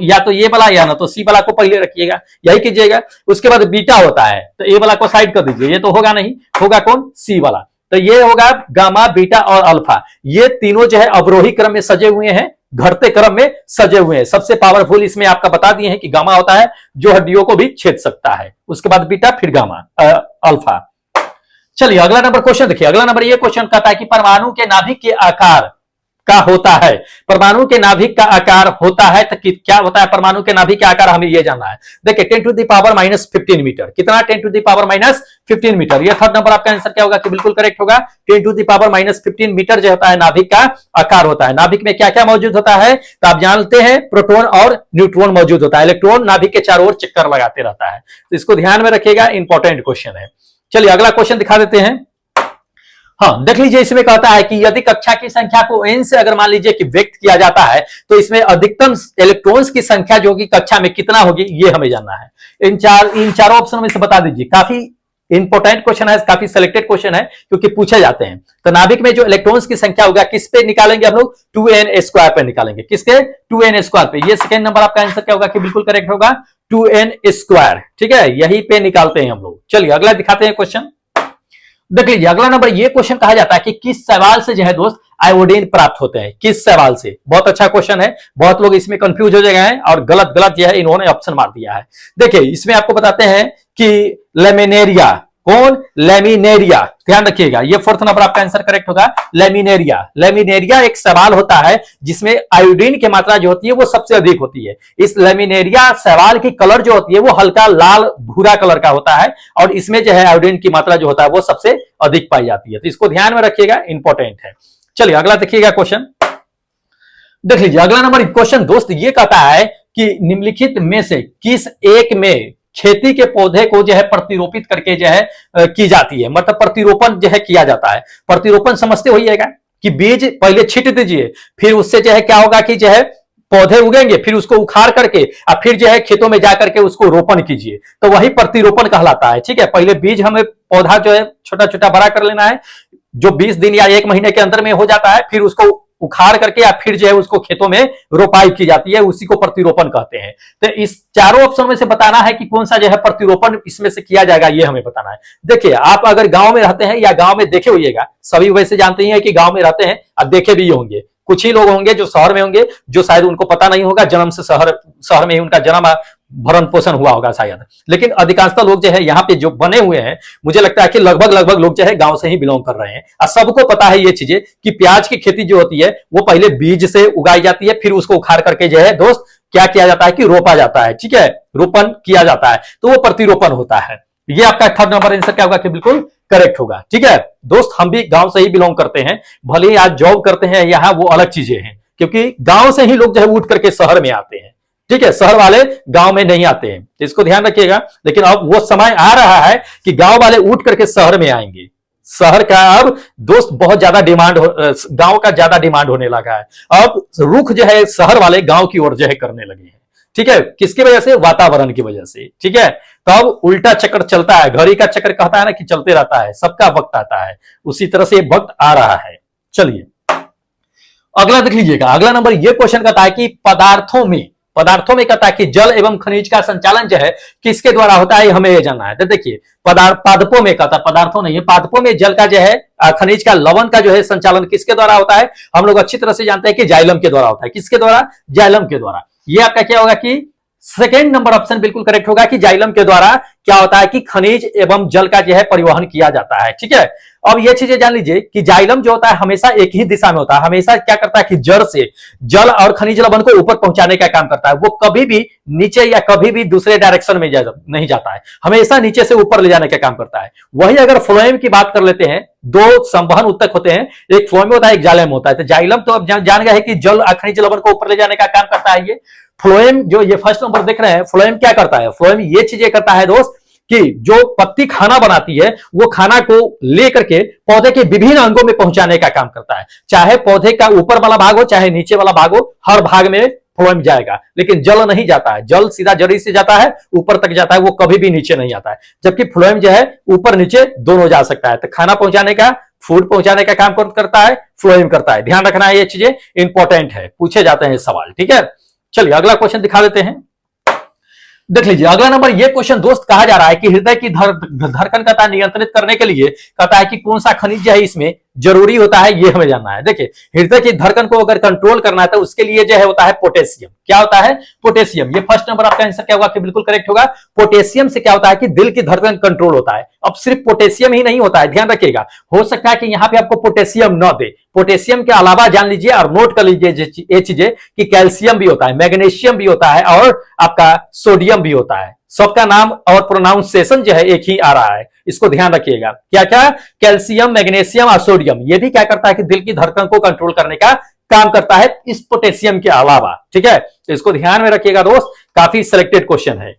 या तो ये वाला या ना तो सी वाला को पहले रखिएगा, यही कीजिएगा। उसके बाद बीटा होता है, तो ए वाला को साइड कर दीजिए, ये तो होगा नहीं, होगा कौन, सी वाला। तो ये होगा गामा, बीटा और अल्फा, ये तीनों जो है अवरोही क्रम में सजे हुए हैं, घटते क्रम में सजे हुए हैं। सबसे पावरफुल इसमें आपका बता दिए हैं कि गामा होता है जो हड्डियों को भी छेद सकता है, उसके बाद बीटा, फिर गामा, अल्फा। चलिए अगला नंबर क्वेश्चन देखिए। अगला नंबर ये क्वेश्चन कहता है कि परमाणु के नाभिक के आकार का होता है, परमाणु के नाभिक का आकार होता है, तो क्या होता है परमाणु के नाभिक का आकार, हमें यह जानना है। देखिए 10⁻⁻15 मीटर, कितना 10⁻⁻15 मीटर। ये थर्ड नंबर आपका आंसर क्या होगा कि बिल्कुल करेक्ट होगा। 10⁻⁻15 मीटर जो होता है नाभिक का आकार होता है। नाभिक में क्या क्या मौजूद होता है, तो आप जानते हैं प्रोटॉन और न्यूट्रॉन मौजूद होता है। इलेक्ट्रॉन नाभिक के चारों ओर चक्कर लगाते रहता है, तो इसको ध्यान में रखिएगा, इंपॉर्टेंट क्वेश्चन है। चलिए अगला क्वेश्चन दिखा देते हैं। हाँ देख लीजिए, इसमें कहता है कि यदि कक्षा की संख्या को n से अगर मान लीजिए कि व्यक्त किया जाता है, तो इसमें अधिकतम इलेक्ट्रॉन्स की संख्या जो कि कक्षा में कितना होगी, ये हमें जानना है। इन चारों ऑप्शन में से बता दीजिए। काफी इंपॉर्टेंट क्वेश्चन है, काफी सिलेक्टेड क्वेश्चन है, क्योंकि पूछे जाते हैं। तो नाभिक में जो इलेक्ट्रॉन्स की संख्या होगा किस पे निकालेंगे हम लोग, 2n² पे निकालेंगे। किसके, 2n² पे। ये सेकेंड नंबर आपका आंसर क्या होगा कि बिल्कुल करेक्ट होगा, 2n²। ठीक है, यही पे निकालते हैं हम लोग। चलिए अगला दिखाते हैं क्वेश्चन। देख लीजिए अगला नंबर, ये क्वेश्चन कहा जाता है कि किस सवाल से जो है दोस्त आयोडीन प्राप्त होते हैं, किस सवाल से। बहुत अच्छा क्वेश्चन है, बहुत लोग इसमें कंफ्यूज हो गए हैं और गलत गलत जो है इन्होंने ऑप्शन मार दिया है। देखिए इसमें आपको बताते हैं कि लेमिनेरिया, कौन, लेमिनेरिया, ध्यान रखिएगा ये फोर्थ नंबर आपका आंसर करेक्ट होगा, लेमिनेरिया। लेमिनेरिया एक सवाल होता है जिसमें आयोडीन की मात्रा जो होती है वो सबसे अधिक होती है। इस लेमिनेरिया सवाल की कलर जो होती है वो हल्का लाल भूरा कलर का होता है और इसमें जो है आयोडीन की मात्रा जो होता है वो सबसे अधिक पाई जाती है, तो इसको ध्यान में रखिएगा, इंपॉर्टेंट है। चलिए अगला देखिएगा क्वेश्चन, देख लीजिए अगला नंबर क्वेश्चन दोस्त ये कहता है कि निम्नलिखित में से किस एक में खेती के पौधे को जो है प्रतिरोपित करके जो है की जाती है, मतलब प्रतिरोपण जो है किया जाता है। प्रतिरोपण समझते होइएगा कि बीज पहले छींट दीजिए, फिर उससे जो है क्या होगा कि जो है पौधे उगेंगे, फिर उसको उखाड़ करके और फिर जो है खेतों में जाकर के उसको रोपण कीजिए, तो वही प्रतिरोपण कहलाता है। ठीक है, पहले बीज हमें पौधा जो है छोटा छोटा बड़ा कर लेना है, जो 20 दिन या 1 महीने के अंदर में हो जाता है, फिर उसको उखाड़ करके या फिर जो है उसको खेतों में रोपाई की जाती है, उसी को प्रतिरोपण कहते हैं। तो इस चारों ऑप्शन में से बताना है कि कौन सा जो है प्रतिरोपण इसमें से किया जाएगा, ये हमें बताना है। देखिए आप अगर गांव में रहते हैं या गांव में देखे होइएगा, सभी वैसे जानते ही हैं कि गांव में रहते हैं, अब देखे भी होंगे, कुछ ही लोग होंगे जो शहर में होंगे, जो शायद उनको पता नहीं होगा, जन्म से शहर में ही उनका जन्म भरण पोषण हुआ होगा शायद, लेकिन अधिकांशतः लोग जो है यहाँ पे जो बने हुए हैं, मुझे लगता है कि लगभग लोग जो है गांव से ही बिलोंग कर रहे हैं। और सबको पता है ये चीजें कि प्याज की खेती जो होती है वो पहले बीज से उगाई जाती है, फिर उसको उखाड़ करके जो है दोस्त क्या किया जाता है कि रोपा जाता है। ठीक है, रोपण किया जाता है, तो वो प्रतिरोपण होता है। ये आपका थर्ड नंबर आंसर क्या होगा कि बिल्कुल करेक्ट होगा। ठीक है दोस्त, हम भी गांव से ही बिलोंग करते हैं, भले ही आज जॉब करते हैं यहाँ, वो अलग चीजें हैं, क्योंकि गांव से ही लोग जो है उठ करके शहर में आते हैं। ठीक है, शहर वाले गांव में नहीं आते हैं, तो इसको ध्यान रखिएगा। लेकिन अब वो समय आ रहा है कि गांव वाले उठ करके शहर में आएंगे। शहर का अब दोस्त बहुत ज्यादा डिमांड, गांव का ज्यादा डिमांड होने लगा है। अब रुख जो है शहर वाले गांव की ओर जो है करने लगे हैं। ठीक है, किसकी वजह से, वातावरण की वजह से। ठीक है, तो अब उल्टा चक्कर चलता है, घड़ी का चक्कर कहता है ना कि चलते रहता है, सबका वक्त आता है, उसी तरह से वक्त आ रहा है। चलिए अगला देख लीजिएगा, अगला नंबर ये क्वेश्चन कहता है कि पदार्थों में कहता है कि जल एवं खनिज का संचालन जो है किसके द्वारा होता है, हमें ये जानना है। तो देखिए पादपों में कहता है, पदार्थों नहीं है, पादपों में जल का जो है खनिज का, लवण का जो है संचालन किसके द्वारा होता है, हम लोग अच्छी तरह से जानते हैं कि जाइलम के द्वारा होता है। किसके द्वारा, जाइलम के द्वारा। ये आपका क्या होगा कि सेकेंड नंबर ऑप्शन बिल्कुल करेक्ट होगा कि जाइलम के द्वारा क्या होता है कि खनिज एवं जल का जो है परिवहन किया जाता है। ठीक है, अब ये चीजें जान लीजिए कि जाइलम जो होता है हमेशा एक ही दिशा में होता है, हमेशा क्या करता है कि जड़ से जल और खनिज लवण को ऊपर पहुंचाने का काम करता है। वो कभी भी नीचे या कभी भी दूसरे डायरेक्शन में नहीं जाता है, हमेशा नीचे से ऊपर ले जाने का काम करता है। वही अगर फ्लोएम की बात कर लेते हैं, दो संवहन उत्तक होते हैं, एक फ्लोएम होता है, एक जाइलम होता है। तो जाइलम तो अब जान गए कि जल और खनिज लवण को ऊपर ले जाने का काम करता है। ये फ्लोएम जो ये फर्स्ट नंबर देख रहे हैं, फ्लोएम क्या करता है, फ्लोएम ये चीजें करता है दोस्त कि जो पत्ती खाना बनाती है वो खाना को लेकर के पौधे के विभिन्न अंगों में पहुंचाने का काम करता है। चाहे पौधे का ऊपर वाला भाग हो चाहे नीचे वाला भाग हो, हर भाग में फ्लोएम जाएगा, लेकिन जल नहीं जाता है। जल सीधा जड़ी से जाता है, ऊपर तक जाता है, वो कभी भी नीचे नहीं आता है। जबकि फ्लोएम जो है ऊपर नीचे दोनों जा सकता है। तो खाना पहुंचाने का, फूड पहुंचाने का काम करता है, फ्लोएम करता है। ध्यान रखना है, ये चीजें इंपॉर्टेंट है, पूछे जाते हैं सवाल। ठीक है, चलिए अगला क्वेश्चन दिखा देते हैं, देख लीजिए अगला नंबर ये क्वेश्चन दोस्त कहा जा रहा है कि हृदय की धड़कन का नियंत्रित करने के लिए कहता है कि कौन सा खनिज है इसमें जरूरी होता है, ये हमें जानना है। देखिए हृदय की धड़कन को अगर कंट्रोल करना है तो उसके लिए जो है होता है पोटेशियम। क्या होता है, पोटेशियम। ये फर्स्ट नंबर आपका आंसर क्या होगा कि बिल्कुल करेक्ट होगा। पोटेशियम से क्या होता है कि दिल की धड़कन कंट्रोल होता है। अब सिर्फ पोटेशियम ही नहीं होता है, ध्यान रखिएगा, हो सकता है कि यहाँ पे आपको पोटेशियम न दे, पोटेशियम के अलावा जान लीजिए और नोट कर लीजिए ये चीजें कि कैल्शियम भी होता है, मैग्नीशियम भी होता है और आपका सोडियम भी होता है। सबका नाम और प्रोनाउंसिएशन जो है एक ही आ रहा है, इसको ध्यान रखिएगा। क्या क्या, कैल्शियम, मैग्नीशियम और सोडियम, ये भी क्या करता है कि दिल की धड़कन को कंट्रोल करने का काम करता है इस पोटेशियम के अलावा। ठीक है, तो इसको ध्यान में रखिएगा दोस्त, काफी सिलेक्टेड क्वेश्चन है।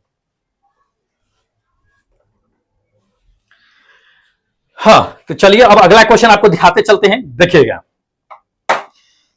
हाँ तो चलिए अब अगला क्वेश्चन आपको दिखाते चलते हैं, देखिएगा,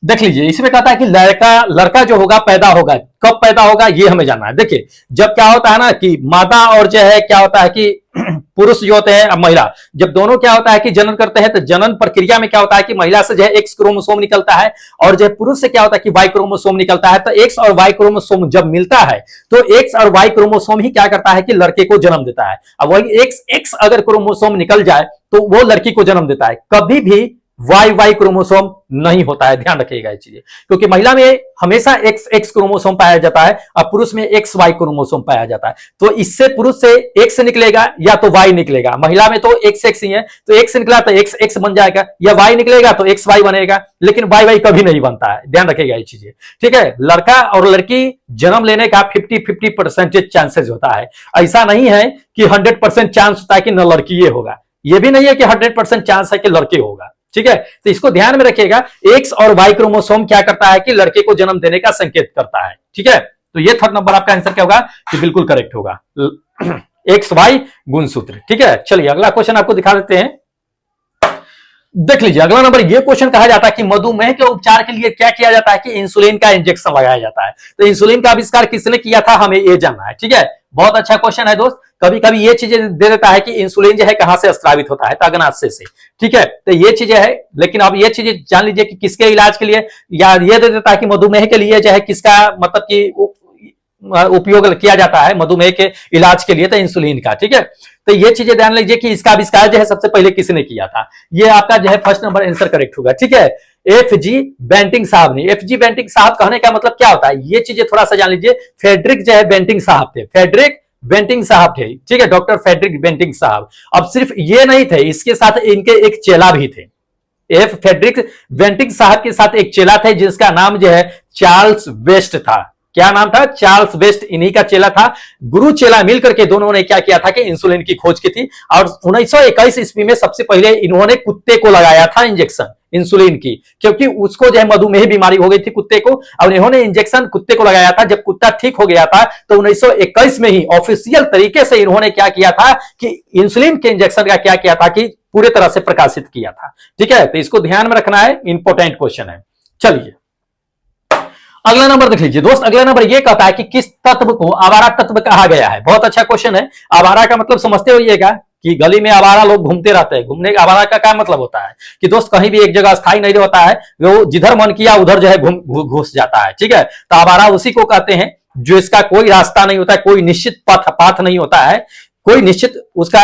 देख लीजिए। इसमें कहता है कि लड़का जो होगा पैदा होगा, कब पैदा होगा ये हमें जानना है। देखिए जब क्या होता है ना कि मादा और जो है क्या होता है कि पुरुष जो होते हैं, अब महिला, जब दोनों क्या होता है कि जनन करते हैं तो जनन प्रक्रिया में क्या होता है कि महिला से जो है एक्स क्रोमोसोम निकलता है और जो पुरुष से क्या होता है कि वाई क्रोमोसोम निकलता है। तो एक्स और वाई क्रोमोसोम जब मिलता है तो एक्स और वाई क्रोमोसोम ही क्या करता है कि लड़के को जन्म देता है। अब वही एक्स अगर क्रोमोसोम निकल जाए तो वो लड़की को जन्म देता है, कभी भी वाई क्रोमोसोम नहीं होता है, ध्यान रखिएगा ये चीजें, क्योंकि महिला में हमेशा एक्स क्रोमोसोम पाया जाता है और पुरुष में एक्स वाई क्रोमोसोम पाया जाता है। तो इससे पुरुष से एक्स निकलेगा या तो वाई निकलेगा, महिला में तो एक्स ही है, तो एक्स निकला तो एक्स बन जाएगा, या वाई निकलेगा तो एक्स वाई बनेगा, लेकिन वाई कभी नहीं बनता है, ध्यान रखिएगा ये चीजें, ठीक है। लड़का और लड़की जन्म लेने का 50-50% चांसेस होता है, ऐसा नहीं है कि 100% चांस होता है कि न लड़की ये होगा, ये भी नहीं है कि 100% चांस है कि लड़के होगा, ठीक है। तो इसको ध्यान में रखिएगा, एक्स और वाई क्रोमोसोम क्या करता है कि लड़के को जन्म देने का संकेत करता है, ठीक है। तो ये थर्ड नंबर आपका आंसर क्या होगा कि बिल्कुल करेक्ट होगा, एक्स वाई गुणसूत्र, ठीक है। चलिए अगला क्वेश्चन आपको दिखा देते हैं, देख लीजिए अगला नंबर। ये क्वेश्चन कहा जाता है कि मधुमेह के उपचार के लिए क्या किया जाता है कि इंसुलिन का इंजेक्शन लगाया जाता है। तो इंसुलिन का आविष्कार किसने किया था, हमें ये जानना है, ठीक है। बहुत अच्छा क्वेश्चन है दोस्त, कभी कभी ये चीजें दे देता है कि इंसुलिन जो है कहां से स्रावित होता है, तो अग्नाशय से, ठीक है। तो ये चीजें है, लेकिन अब ये चीजें जान लीजिए कि किसके इलाज के लिए, या ये दे देता है कि मधुमेह के लिए जो है किसका मतलब कि उपयोग किया जाता है मधुमेह के इलाज के लिए, तो इंसुलिन का, ठीक है। तो ये चीजें ध्यान लीजिए कि इसका आविष्कार जो है सबसे पहले किसने किया था, ये आपका जो है फर्स्ट नंबर आंसर करेक्ट होगा, ठीक है। एफ.जी. बेंटिंग साहब ने। एफ.जी. बेंटिंग साहब कहने का मतलब क्या होता है, ये चीजें थोड़ा सा जान लीजिए। फेडरिक जो है बेंटिंग साहब थे, फेडरिक बेंटिंग साहब थे, ठीक है, डॉक्टर फेडरिक बेंटिंग साहब। अब सिर्फ ये नहीं थे, इसके साथ इनके एक चेला भी थे। एफ फेडरिक बेंटिंग साहब के साथ एक चेला थे जिसका नाम जो है चार्ल्स वेस्ट था। क्या नाम था, चार्ल्स वेस्ट, इन्हीं का चेला था। गुरु चेला मिलकर के दोनों ने क्या किया था कि इंसुलिन की खोज की थी, और 1921 ईस्वी में सबसे पहले इन्होंने कुत्ते को लगाया था इंजेक्शन इंसुलिन की, क्योंकि उसको जो है मधुमेह बीमारी हो गई थी कुत्ते को, और इन्होंने इंजेक्शन कुत्ते को लगाया था। जब कुत्ता ठीक हो गया था तो 1921 में ही ऑफिशियल तरीके से इन्होंने क्या किया था कि इंसुलिन के इंजेक्शन का क्या किया था कि पूरे तरह से प्रकाशित किया था, ठीक है। तो इसको ध्यान में रखना है, इंपॉर्टेंट क्वेश्चन है। चलिए अगला नंबर देख लीजिए दोस्त, अगला नंबर ये कहता है कि किस तत्व को आवारा तत्व कहा गया है। बहुत अच्छा क्वेश्चन है। आवारा का मतलब समझते होइएगा कि गली में आवारा लोग घूमते रहते हैं। घूमने आवारा का क्या मतलब होता है कि दोस्त कहीं भी एक जगह स्थायी नहीं होता है, वो जिधर मन किया उधर जो है घुस जाता है, ठीक है। तो आवारा उसी को कहते हैं जो इसका कोई रास्ता नहीं होता है, कोई निश्चित पाथ नहीं होता है, कोई निश्चित उसका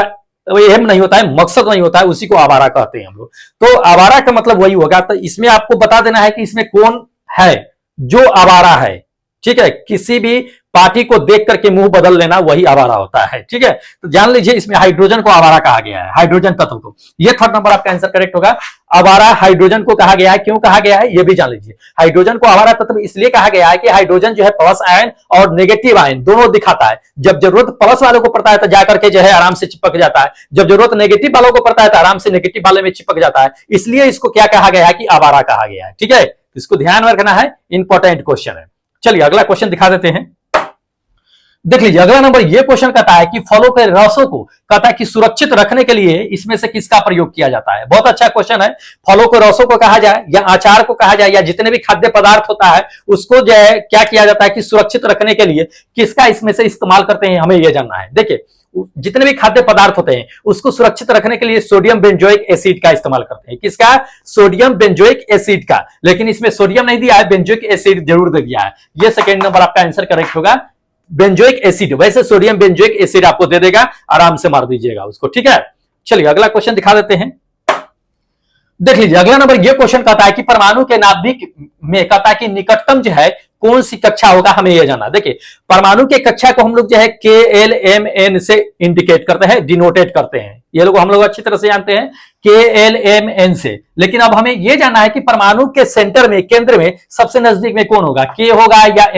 एम नहीं होता है, मकसद नहीं होता है, उसी को आवारा कहते हैं हम लोग। तो आवारा का मतलब वही होगा। तो इसमें आपको बता देना है कि इसमें कौन है जो आवारा है, ठीक है। किसी भी पार्टी को देख करके मुंह बदल लेना वही आवारा होता है, ठीक है। तो जान लीजिए इसमें हाइड्रोजन को आवारा कहा गया है, हाइड्रोजन तत्व को। ये थर्ड नंबर आपका आंसर करेक्ट होगा। आवारा हाइड्रोजन को कहा गया है, क्यों कहा गया है ये भी जान लीजिए। हाइड्रोजन को आवारा तत्व इसलिए कहा गया है कि हाइड्रोजन जो है प्लस आयन और नेगेटिव आयन दोनों दिखाता है। जब जरूरत प्लस वालों को पड़ता है तो जाकर के जो है आराम से चिपक जाता है, जब जरूरत नेगेटिव वालों को पड़ता है तो आराम से नेगेटिव वाले में चिपक जाता है। इसलिए इसको क्या कहा गया है कि आवारा कहा गया है, ठीक है। इसको ध्यान में रखना है, इंपॉर्टेंट क्वेश्चन है। चलिए अगला क्वेश्चन दिखा देते हैं, देख लीजिए अगला नंबर। ये क्वेश्चन कहता है कि फलों के रसों को कहता है कि सुरक्षित रखने के लिए इसमें से किसका प्रयोग किया जाता है। बहुत अच्छा क्वेश्चन है। फलों के रसों को कहा जाए या अचार को कहा जाए या जितने भी खाद्य पदार्थ होता है उसको जो है क्या किया जाता है कि सुरक्षित रखने के लिए किसका इसमें से इस्तेमाल करते हैं, हमें यह जानना है। देखिए जितने भी खाद्य पदार्थ होते हैं उसको सुरक्षित रखने के लिए सोडियम बेंजोइक एसिड का इस्तेमाल करते हैं। किसका, सोडियम बेंजोइक एसिड का। लेकिन इसमें सोडियम नहीं दिया है, बेंजोइक एसिड जरूर दे दिया है। यह सेकंड नंबर आपका आंसर करेक्ट होगा, बेंजोइक एसिड। वैसे सोडियम बेंजोइक एसिड आपको दे देगा, आराम से मार दीजिएगा उसको, ठीक है। चलिए अगला क्वेश्चन दिखा देते हैं, देख लीजिए अगला नंबर। ये क्वेश्चन कहता है कि परमाणु के नाभिक में कहता है कि निकटतम जो है कौन सी कक्षा होगा, हमें यह जानना। देखिए परमाणु के कक्षा को हम लोग जो है KLMN से इंडिकेट करते हैं, डिनोटेट करते हैं। ये लोग हम लोग अच्छी तरह से जानते हैं KLMN से। लेकिन अब हमें यह जानना है कि परमाणु के सेंटर में, केंद्र में सबसे नजदीक में कौन होगा, K होगा या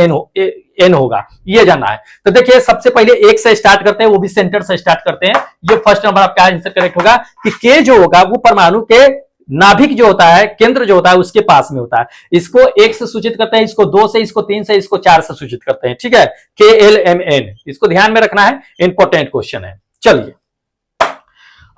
N होगा, ये जानना है। तो देखिए सबसे पहले एक से स्टार्ट करते हैं, वो भी सेंटर से स्टार्ट करते हैं। ये फर्स्ट नंबर आपका आंसर करेक्ट होगा कि K जो होगा वो परमाणु के नाभिक जो होता है, केंद्र जो होता है उसके पास में होता है। इसको 1 से सूचित करते हैं, इसको 2 से, इसको 3 से, इसको 4 से सूचित करते हैं, ठीक है। KLMN, इसको ध्यान में रखना है, इंपॉर्टेंट क्वेश्चन है। चलिए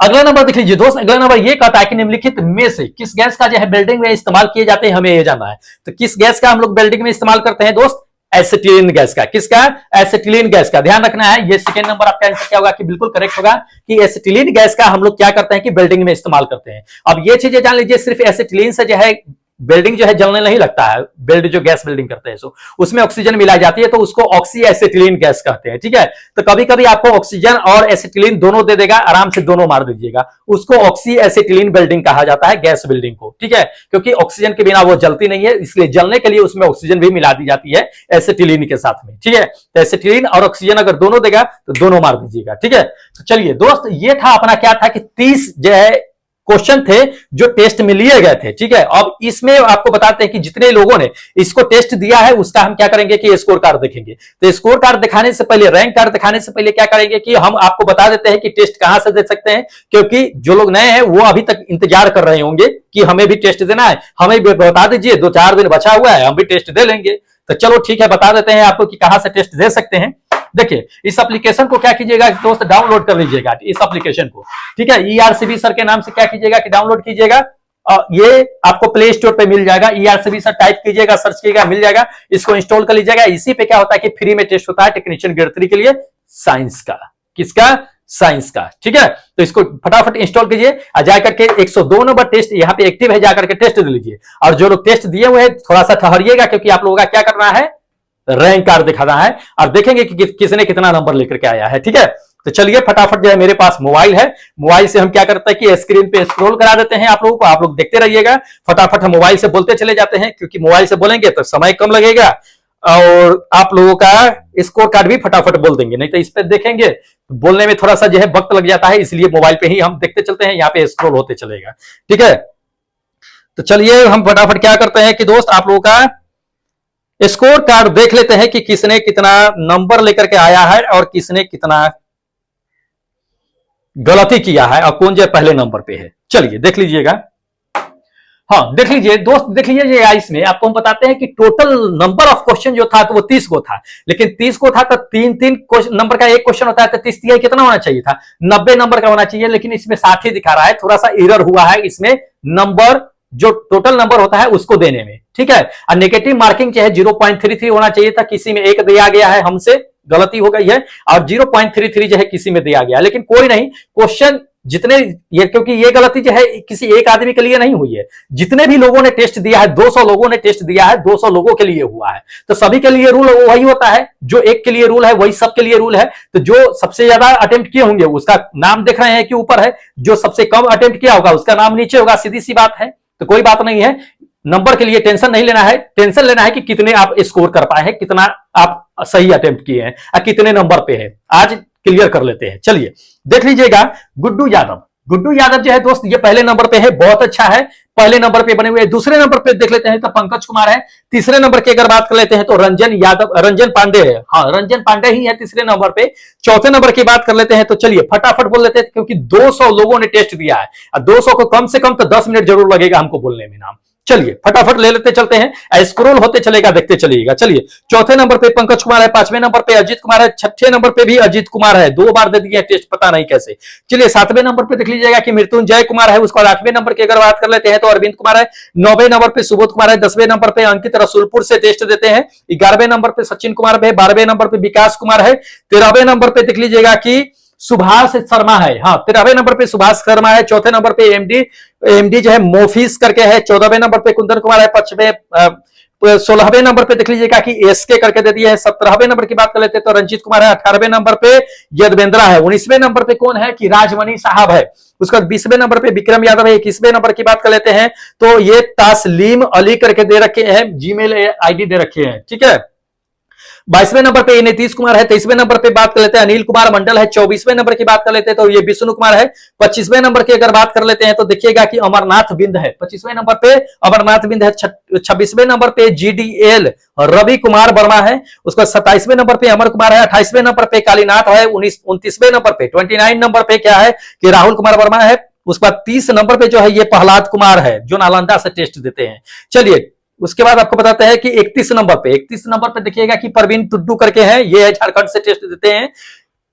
अगला नंबर देख लीजिए दोस्त। अगला नंबर ये कहता है कि निम्नलिखित में से किस गैस का जो है बिल्डिंग में इस्तेमाल किए जाते हैं, हमें ये जानना है। तो किस गैस का हम लोग बिल्डिंग में इस्तेमाल करते हैं दोस्त, एसिटिलीन गैस का। किसका? एसिटिलीन गैस का। ध्यान रखना है, ये सेकंड नंबर आपका आंसर क्या होगा कि बिल्कुल करेक्ट होगा कि एसिटिलीन गैस का हम लोग क्या करते हैं कि वेल्डिंग में इस्तेमाल करते हैं। अब ये चीजें जान लीजिए, सिर्फ एसिटिलीन से जो है वेल्डिंग जो है जलने नहीं लगता है। वेल्ड जो गैस वेल्डिंग करते हैं सो उसमें ऑक्सीजन मिलाई जाती है, तो उसको ऑक्सी एसिटिलीन गैस कहते हैं। ठीक है, तो कभी कभी आपको ऑक्सीजन और एसिटिलीन दोनों दे देगा, आराम से दोनों मार दीजिएगा, उसको ऑक्सी एसिटिलीन वेल्डिंग कहा जाता है, गैस वेल्डिंग को। ठीक है, क्योंकि ऑक्सीजन के बिना वो जलती नहीं है, इसलिए जलने के लिए उसमें ऑक्सीजन भी मिला दी जाती है एसिटिलीन के साथ में। ठीक है, तो एसिटिलीन और ऑक्सीजन अगर दोनों देगा तो दोनों मार दीजिएगा। ठीक है, तो चलिए दोस्त, ये था अपना क्या था कि 30 जो है क्वेश्चन थे जो टेस्ट में लिए गए थे। ठीक है, अब इसमें आपको बताते हैं कि जितने लोगों ने इसको टेस्ट दिया है उसका हम क्या करेंगे कि स्कोर कार्ड देखेंगे। तो स्कोर कार्ड दिखाने से पहले, रैंक कार्ड दिखाने से पहले क्या करेंगे कि हम आपको बता देते हैं कि टेस्ट कहां से दे सकते हैं, क्योंकि जो लोग नए हैं वो अभी तक इंतजार कर रहे होंगे कि हमें भी टेस्ट देना है, हमें भी बता दीजिए, 2-4 दिन बचा हुआ है, हम भी टेस्ट दे लेंगे। तो चलो ठीक है, बता देते हैं आपको कि कहां से टेस्ट दे सकते हैं। देखिए, इस एप्लीकेशन को क्या कीजिएगा दोस्त, डाउनलोड कर लीजिएगा इस एप्लीकेशन को। ठीक है, ईआरसीबी सर के नाम से क्या कीजिएगा कि डाउनलोड कीजिएगा। ये आपको प्ले स्टोर पे मिल जाएगा, ईआरसीबी सर टाइप कीजिएगा, सर्च कीजिएगा, मिल जाएगा, इसको इंस्टॉल कर लीजिएगा। इसी पे क्या होता है कि फ्री में टेस्ट होता है टेक्नीशियन ग्रेड 3 के लिए, साइंस का। किसका? साइंस का। ठीक है, तो इसको फटाफट इंस्टॉल कीजिए और जाकर के 102 नंबर टेस्ट यहाँ पे एक्टिव है, जाकर के टेस्ट दे लीजिए। और जो लोग टेस्ट दिए हुए हैं थोड़ा सा ठहरिएगा, क्योंकि आप लोगों का क्या करना है, रैंक कार्ड दिखाना है और देखेंगे कि किसने कितना नंबर लेकर के आया है। ठीक है, तो चलिए फटाफट जो है, मेरे पास मोबाइल है, मोबाइल से हम क्या करते हैं कि स्क्रीन पे स्क्रॉल करा देते हैं आप लोगों को, आप लोग देखते रहिएगा। फटाफट हम मोबाइल से बोलते चले जाते हैं, क्योंकि मोबाइल से बोलेंगे तो समय कम लगेगा और आप लोगों का स्कोर कार्ड भी फटाफट बोल देंगे, नहीं तो इस पे देखेंगे तो बोलने में थोड़ा सा जो है वक्त लग जाता है, इसलिए मोबाइल पे ही हम देखते चलते हैं, यहाँ पे स्क्रॉल होते चलेगा। ठीक है, तो चलिए हम फटाफट क्या करते हैं कि दोस्त आप लोगों का स्कोर कार्ड देख लेते हैं कि किसने कितना नंबर लेकर के आया है और किसने कितना गलती किया है और कौन जो पहले नंबर पे है। चलिए देख लीजिएगा। हाँ देख लीजिए दोस्त, देख लीजिए, इसमें आपको हम बताते हैं कि टोटल नंबर ऑफ क्वेश्चन जो था तो वो 30 को था, लेकिन 30 को था तो 3-3 नंबर का एक क्वेश्चन होता है, तो 30 कितना होना चाहिए था, 90 नंबर का होना चाहिए, लेकिन इसमें 60 ही दिखा रहा है, थोड़ा सा एरर हुआ है इसमें नंबर, जो टोटल नंबर होता है उसको देने में। ठीक है, और नेगेटिव मार्किंग चाहे 0.33 होना चाहिए था, किसी में एक दिया गया है, हमसे गलती हो गई है, और 0.33 जो है किसी में दिया गया, लेकिन कोई नहीं, क्वेश्चन जितने ये, क्योंकि ये गलती जो है किसी एक आदमी के लिए नहीं हुई है, जितने भी लोगों ने टेस्ट दिया है, 200 लोगों ने टेस्ट दिया है, 200 लोगों के लिए हुआ है, तो सभी के लिए रूल वही होता है, जो एक के लिए रूल है वही सबके लिए रूल है। तो जो सबसे ज्यादा अटेम्प्ट किए होंगे उसका नाम देख रहे हैं कि ऊपर है, जो सबसे कम अटेम्प्ट किया होगा उसका नाम नीचे होगा, सीधी सी बात है। तो कोई बात नहीं है, नंबर के लिए टेंशन नहीं लेना है, टेंशन लेना है कि कितने आप स्कोर कर पाए हैं, कितना आप सही अटेम्प्ट किए हैं और कितने नंबर पे है, आज क्लियर कर लेते हैं। चलिए देख लीजिएगा, गुड्डू यादव, गुड्डू यादव जो है दोस्त ये पहले नंबर पे है, बहुत अच्छा है, पहले नंबर पे बने हुए। दूसरे नंबर पे देख लेते हैं तो पंकज कुमार है। तीसरे नंबर की अगर बात कर लेते हैं तो रंजन यादव, रंजन पांडे है, हाँ रंजन पांडे ही है तीसरे नंबर पे। चौथे नंबर की बात कर लेते हैं तो चलिए फटाफट बोल लेते हैं, क्योंकि 200 लोगों ने टेस्ट दिया है और 200 को कम से कम तो 10 मिनट जरूर लगेगा हमको बोलने में नाम। चलिए फटाफट ले लेते चलते हैं, स्क्रॉल होते चलेगा, देखते चलिएगा। चलिए चौथे नंबर पे पंकज कुमार है, पांचवें नंबर पे अजीत कुमार है, छठे नंबर पे भी अजीत कुमार है, 2 बार दे दिए टेस्ट, पता नहीं कैसे। चलिए सातवें नंबर पे देख लीजिएगा कि मृत्युंजय कुमार है, उसके बाद 8वें नंबर की अगर बात कर लेते हैं तो अरविंद कुमार है, 9वें नंबर पे सुबोध कुमार है, 10वें नंबर पे अंकित रसूलपुर से टेस्ट देते हैं, 11वें नंबर पे सचिन कुमार है, 12वें नंबर पे विकास कुमार है, 13वें नंबर पे देख लीजिएगा कि सुभाष शर्मा है, हाँ 13वें नंबर पे सुभाष शर्मा है, चौथे नंबर पे एमडी जो है मोफिस करके है, 14वें नंबर पे कुंदन कुमार है, 16वें नंबर पे देख लीजिएगा कि एसके करके दे दिया है, 17वें नंबर की बात कर लेते हैं तो रंजीत कुमार है, 18वें नंबर पे यदवेंद्रा है, 19वें नंबर पे कौन है कि राजमणि साहब है, उसका 20वें नंबर पे विक्रम यादव है, 21वें नंबर की बात कर लेते हैं तो ये तासलीम अली करके दे रखे हैं, जीमेल आईडी दे रखे हैं। ठीक है, 22वें नंबर पे नीतीश कुमार है, 23वें नंबर पे बात कर लेते हैं अनिल कुमार मंडल है, 24वें नंबर की बात कर लेते हैं तो ये विष्णु कुमार है, 25वें नंबर की अगर बात कर लेते हैं तो देखिएगा कि अमरनाथ बिंद है, 25वें नंबर पे अमरनाथ बिंद है, 26वें नंबर पे जीडीएल रवि कुमार वर्मा है, उसका 27वें नंबर पे अमर कुमार है, 28वें नंबर पे कालीनाथ है, 29वें नंबर पे 29 नंबर पे क्या है कि राहुल कुमार वर्मा है, उसके बाद 30 नंबर पे जो है ये प्रहलाद कुमार है जो नालंदा से टेस्ट देते हैं। चलिए उसके बाद आपको बताते हैं कि 31 नंबर पे देखिएगा कि प्रवीण टुड्डू करके हैं, ये झारखंड से टेस्ट देते हैं।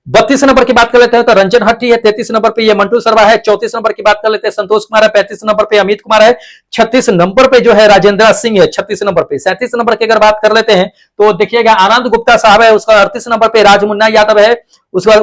32 नंबर की बात कर लेते हैं तो रंजन हट्टी है। 33 नंबर पे ये मंटू शर्मा है। 34 नंबर की बात कर लेते हैं संतोष कुमार है। 35 नंबर पे अमित कुमार है। 36 नंबर पे जो है राजेंद्र सिंह है 36 नंबर पे। 37 नंबर की अगर बात कर लेते हैं तो देखिएगा आनंद गुप्ता साहब है। उसका 38 नंबर पे राजमुन्ना यादव है। उसका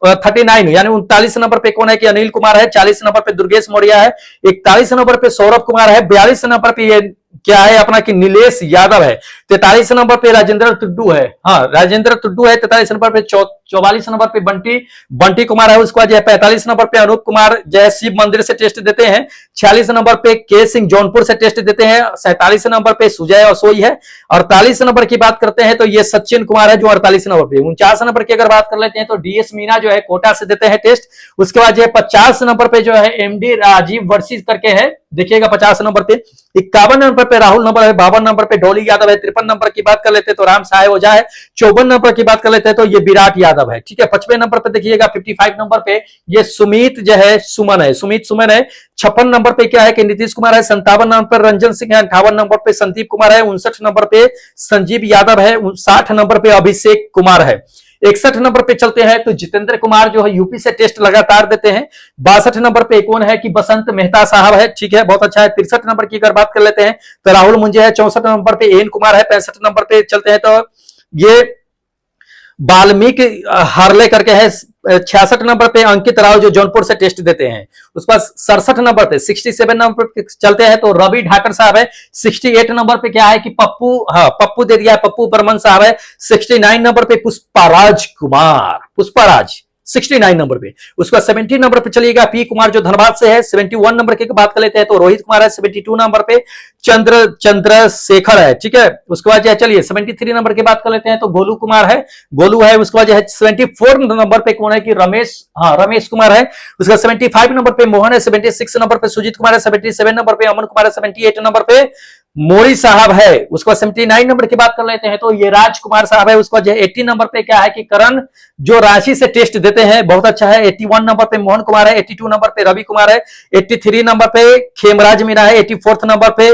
39 यानी 39 नंबर पे कौन है कि अनिल कुमार है। 40 नंबर पे दुर्गेश मौर्य है। 41 नंबर पे सौरभ कुमार है। 42 नंबर पे ये क्या है अपना कि नीलेश यादव है। 43 नंबर पे राजेंद्र टुड्डू है। हाँ राजेंद्र टुड्डू है 43 नंबर पे। 44 नंबर पे बंटी बंटी कुमार है। उसके बाद 45 नंबर पे अनूप कुमार जय शिव मंदिर से टेस्ट देते हैं। 46 नंबर पे के सिंह जौनपुर से टेस्ट देते हैं। 47 नंबर पे सुजय असोई है। 48 नंबर की बात करते हैं तो ये सचिन कुमार है जो 48 नंबर पे। 49 नंबर की अगर बात कर लेते हैं तो डीएस मीना जो है कोटा से देते हैं टेस्ट। उसके बाद 50 नंबर पे जो है एमडी राजीव वर्षी करके है देखिएगा 50 नंबर पे। 51 नंबर पे राहुल नंबर है। 52 नंबर पे डोली यादव है। 53 नंबर की बात कर लेते हैं तो राम साहेब ओझा है। 54 नंबर की बात कर लेते हैं तो ये विराट यादव है। ठीक है 55 नंबर पे देखिएगा 55 नंबर पे ये सुमित जो है सुमन है। सुमित सुमन है। 56 नंबर पे क्या है कि नीतीश कुमार है। 57 नंबर पर रंजन सिंह है। 58 नंबर पे संदीप कुमार है। 59 नंबर पे संजीव यादव है। 60 नंबर पे अभिषेक कुमार है। 61 नंबर पे चलते हैं तो जितेंद्र कुमार जो है यूपी से टेस्ट लगातार देते हैं। 62 नंबर पे कौन है कि बसंत मेहता साहब है। ठीक है बहुत अच्छा है। 63 नंबर की अगर बात कर लेते हैं तो राहुल मुंजे है। 64 नंबर पे एन कुमार है। 65 नंबर पे चलते हैं तो ये वाल्मीकि हार्ले करके है। 66 नंबर पे अंकित राव जो जौनपुर से टेस्ट देते हैं। उसके बाद 67 नंबर पे 67 नंबर पे चलते हैं तो रवि ढाकर साहब है। 68 नंबर पे क्या है कि पप्पू, हाँ पप्पू दे दिया है, पप्पू बर्मन साहब है। 69 नंबर पे पुष्पाराज कुमार, पुष्पाराज 69 नंबर पे। उसका 70 नंबर पे चलिएगा पी कुमार जो धनबाद से है। 71 नंबर की बात कर लेते हैं तो रोहित कुमार है। 72 नंबर पे चंद्रशेखर है। ठीक है उसके बाद चलिए 73 नंबर की बात कर लेते हैं तो गोलू कुमार है। गोलू है। उसके बाद 74 नंबर पे कौन है कि रमेश, हाँ रमेश कुमार है। उसका 75 नंबर पे मोहन है। 76 नंबर पे सुजीत कुमार है। 77 नंबर पे अमन कुमार है। 78 नंबर पे मोरी साहब है। उसको 79 नंबर की बात कर लेते हैं तो ये राजकुमार साहब है। उसको 80 नंबर पे क्या है कि करण जो रांची से टेस्ट देते हैं बहुत अच्छा है। 81 नंबर पे मोहन कुमार है। 82 नंबर पे रवि कुमार है। 83 नंबर पे खेमराज मीना है। 84 नंबर पे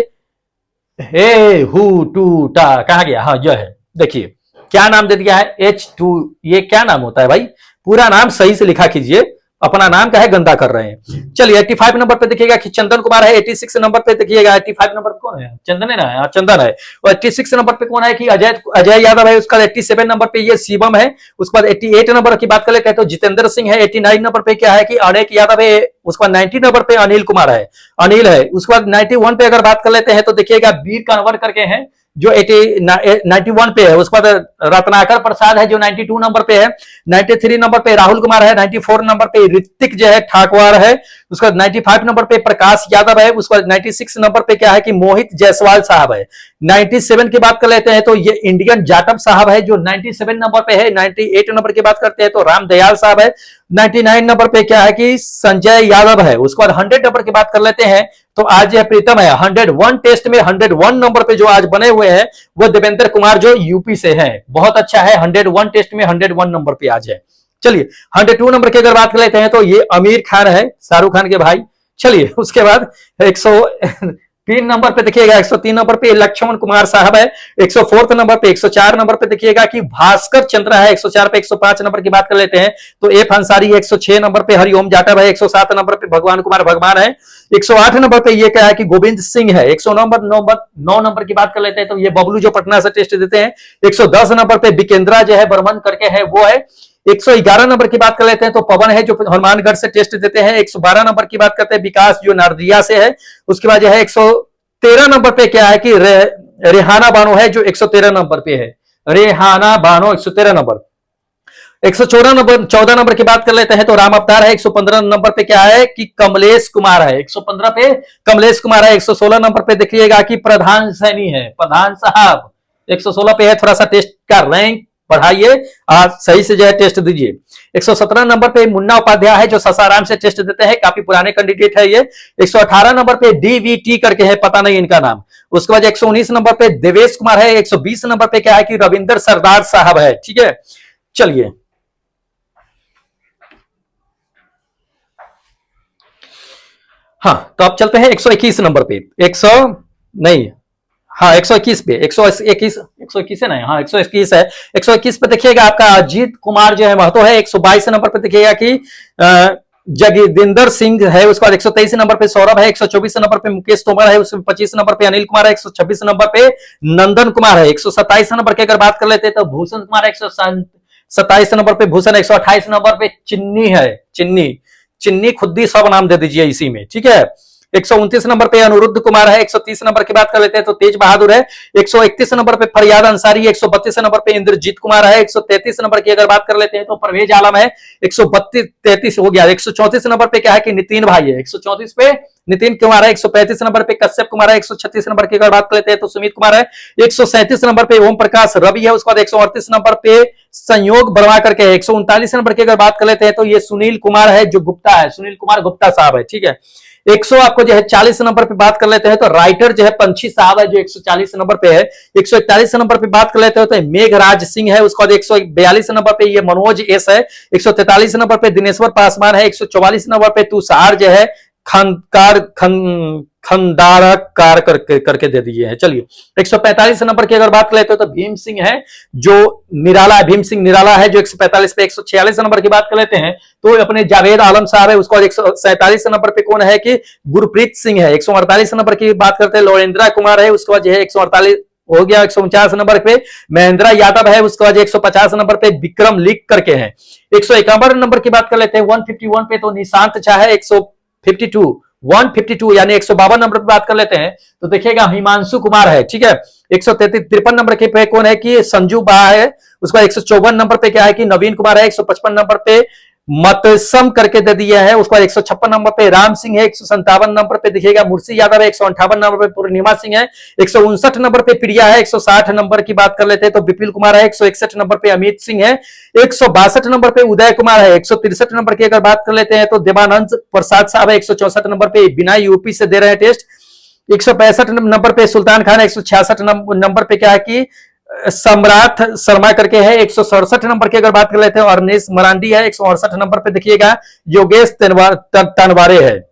हे हु टू टा कहा गया, हाँ यह है। देखिए क्या नाम दे दिया है H2, ये क्या नाम होता है भाई, पूरा नाम सही से लिखा कीजिए, अपना नाम का है गंदा कर रहे हैं। चलिए 85 नंबर पे देखिएगा कि चंदन कुमार है। 86 नंबर पे देखिएगा 85 नंबर पे कौन है, चंदन है ना, चंदन है। और 86 नंबर पे कौन है कि अजय अजय यादव है। उसका 87 नंबर पे ये शिवम है। उसके बाद 88 नंबर की बात कर लेते हैं तो जितेंद्र सिंह है। 89 नंबर पे क्या है कि अनेक यादव है। उसके बाद 90 नंबर पे अनिल कुमार है, अनिल है। उसके बाद 91 पे अगर बात कर लेते हैं तो देखिएगा वीर कंवर करके हैं जो 91 पे है। उसके बाद रत्नाकर प्रसाद है जो 92 नंबर पे है। 93 नंबर पे राहुल कुमार है। 94 नंबर पे ऋतिक जो है ठाकुर है। उसका 95 नंबर पे प्रकाश यादव है। उसका 96 नंबर पे क्या है कि मोहित जायसवाल साहब है। 97 की बात कर लेते हैं तो ये इंडियन जाटव साहब है जो 97 नंबर पे है। 98 नंबर की बात करते हैं तो रामदयाल साहब है। 99 नंबर पे क्या है कि संजय यादव है। उसके बाद 100 नंबर की बात कर लेते हैं तो आज यह प्रीतम है। 101 टेस्ट में 101 नंबर पे जो आज बने हुए हैं वो देवेंद्र कुमार जो यूपी से हैं। बहुत अच्छा है, 101 टेस्ट में 101 नंबर पे आज है। चलिए 102 नंबर की अगर बात कर लेते हैं तो ये आमिर खान है, शाहरुख खान के भाई। चलिए उसके बाद 103 नंबर पे देखिएगा 103 नंबर पे लक्ष्मण कुमार साहब है। 104 नंबर पे 104 नंबर पे देखिएगा कि भास्कर चंद्र है। 104 पे 105 नंबर की बात कर लेते हैं तो एफ अंसारी है। 106 नंबर पे हरिओम जाटव है। 107 नंबर पे भगवान कुमार भगवान है। 108 नंबर पे ये क्या है कि गोविंद सिंह है। 109 नंबर की बात कर लेते हैं तो ये बबलू जो पटना से टेस्ट देते हैं। 110 नंबर पे बिकेंद्रा जो है बर्मन करके है वो है। 111 नंबर की बात कर लेते हैं तो पवन है जो हनुमानगढ़ से टेस्ट देते हैं। 112 नंबर की बात करते हैं विकास जो नारदिया से है। उसके बाद जो है 113 नंबर पे क्या है कि रेहाना बानो है जो 113 नंबर पे है। रेहाना बानो 113 नंबर। 14 नंबर की बात कर लेते हैं तो राम अवतार है। 115 नंबर पे क्या है कि कमलेश कुमार है। 115 पे कमलेश कुमार है। 116 नंबर पे देखिएगा कि प्रधान सैनी है, प्रधान साहब 116 पे है। थोड़ा सा टेस्ट का रैंक बढ़ाइए, आज सही से जो है टेस्ट दीजिए। 117 नंबर पे मुन्ना उपाध्याय है जो ससाराम से टेस्ट देते हैं, काफी पुराने कैंडिडेट है ये। 118 नंबर पे डीवीटी करके है, पता नहीं इनका नाम। उसके बाद 119 नंबर पे देवेश कुमार है। 120 नंबर पे क्या है कि रविंदर सरदार साहब है। ठीक है चलिए हाँ तो अब चलते हैं 121 नंबर पे। 100 नहीं, हाँ 121 पे 121 है ना, हाँ 121 है। 121 पे देखिएगा आपका अजीत कुमार जो है महतो है। 122 नंबर पे देखिएगा कि जगदिंदर सिंह है। उसके बाद 123 नंबर पे सौरभ है। 124 नंबर पे मुकेश तोमर है। उसमें 25 नंबर पे अनिल कुमार है। 126 नंबर पे नंदन कुमार है। 127 नंबर के अगर बात कर लेते हैं तो भूषण कुमार है। 127 नंबर पे भूषण। 128 नंबर पे चिन्नी है। चिन्नी खुद ही सब नाम दे दीजिए इसी में, ठीक है। 129 नंबर पे अनुरुद्ध कुमार है। 130 नंबर की बात कर लेते हैं तो तेज बहादुर है। 131 नंबर पे फरियाद अंसारी है। 132 नंबर पे इंद्रजीत कुमार है। 133 नंबर की अगर बात कर लेते हैं तो परवेज आलम है। 133 हो गया। 134 नंबर पे क्या है कि नितिन भाई है। 134 पे नितिन कुमार है। 135 नंबर पे कश्यप कुमार है। 136 नंबर की अगर बात कर लेते हैं तो सुमित कुमार है। 137 नंबर पे ओम प्रकाश रवि है। उसके बाद 138 नंबर पे संयोग बर्मा करके है। 139 नंबर की अगर बात कर लेते हैं तो ये सुनील कुमार है जो गुप्ता है, सुनील कुमार गुप्ता साहब है, ठीक है। 100 आपको जो है 40 नंबर पे बात कर लेते हैं तो राइटर जो है पंछी साहब है जो 140 नंबर पे है। 141 नंबर पे बात कर लेते हैं तो मेघराज सिंह है। उसके बाद 142 नंबर पे ये मनोज एस है। 143 नंबर पे दिनेश्वर पासवान है। 144 नंबर पे तुषार जो है खंडारकार करके दे दिए हैं। चलिए 145 नंबर की अगर बात कर लेते हो तो भीम सिंह है जो निराला है, भीम सिंह निराला है जो 145 पे। 146 नंबर की बात कर लेते हैं तो अपने जावेद आलम साहब है। उसको 147 नंबर पे कौन है कि गुरप्रीत सिंह है। 148 नंबर की बात करते हैं लोरेंद्रा कुमार है। उसके बाद जो है 148 हो गया। 149 नंबर पे महेंद्रा यादव है। उसके बाद 150 नंबर पे विक्रम लिक करके है। 151 नंबर की बात कर लेते हैं 151 पे तो निशांत झा है। 152 यानी 152 नंबर पर बात कर लेते हैं तो देखिएगा हिमांशु कुमार है, ठीक है। 153 नंबर के पे कौन है कि संजू बा है। उसका 154 नंबर पे क्या है कि नवीन कुमार है। 155 नंबर पे मतसम करके दे दिया है। उसका 156 नंबर पे राम सिंह है। 157 नंबर पे देखिएगा मुर्शी यादव है। 158 नंबर पे पूर्णिमा सिंह है। 159 नंबर पे प्रिया है। 160 नंबर की बात कर लेते हैं तो विपिल कुमार है। 161 नंबर पे अमित सिंह है। 162 नंबर पे उदय कुमार है। 163 नंबर की अगर बात कर लेते हैं तो देवानंद प्रसाद साहब है। 164 नंबर पे बिना यूपी से दे रहे हैं टेस्ट। 165 नंबर पे सुल्तान खान है। 166 नंबर पे क्या है कि सम्राट शर्मा करके है। 167 नंबर की अगर बात कर लेते हैं अर्नेश मरांडी है। 168 नंबर पे देखिएगा योगेश तनवारे है।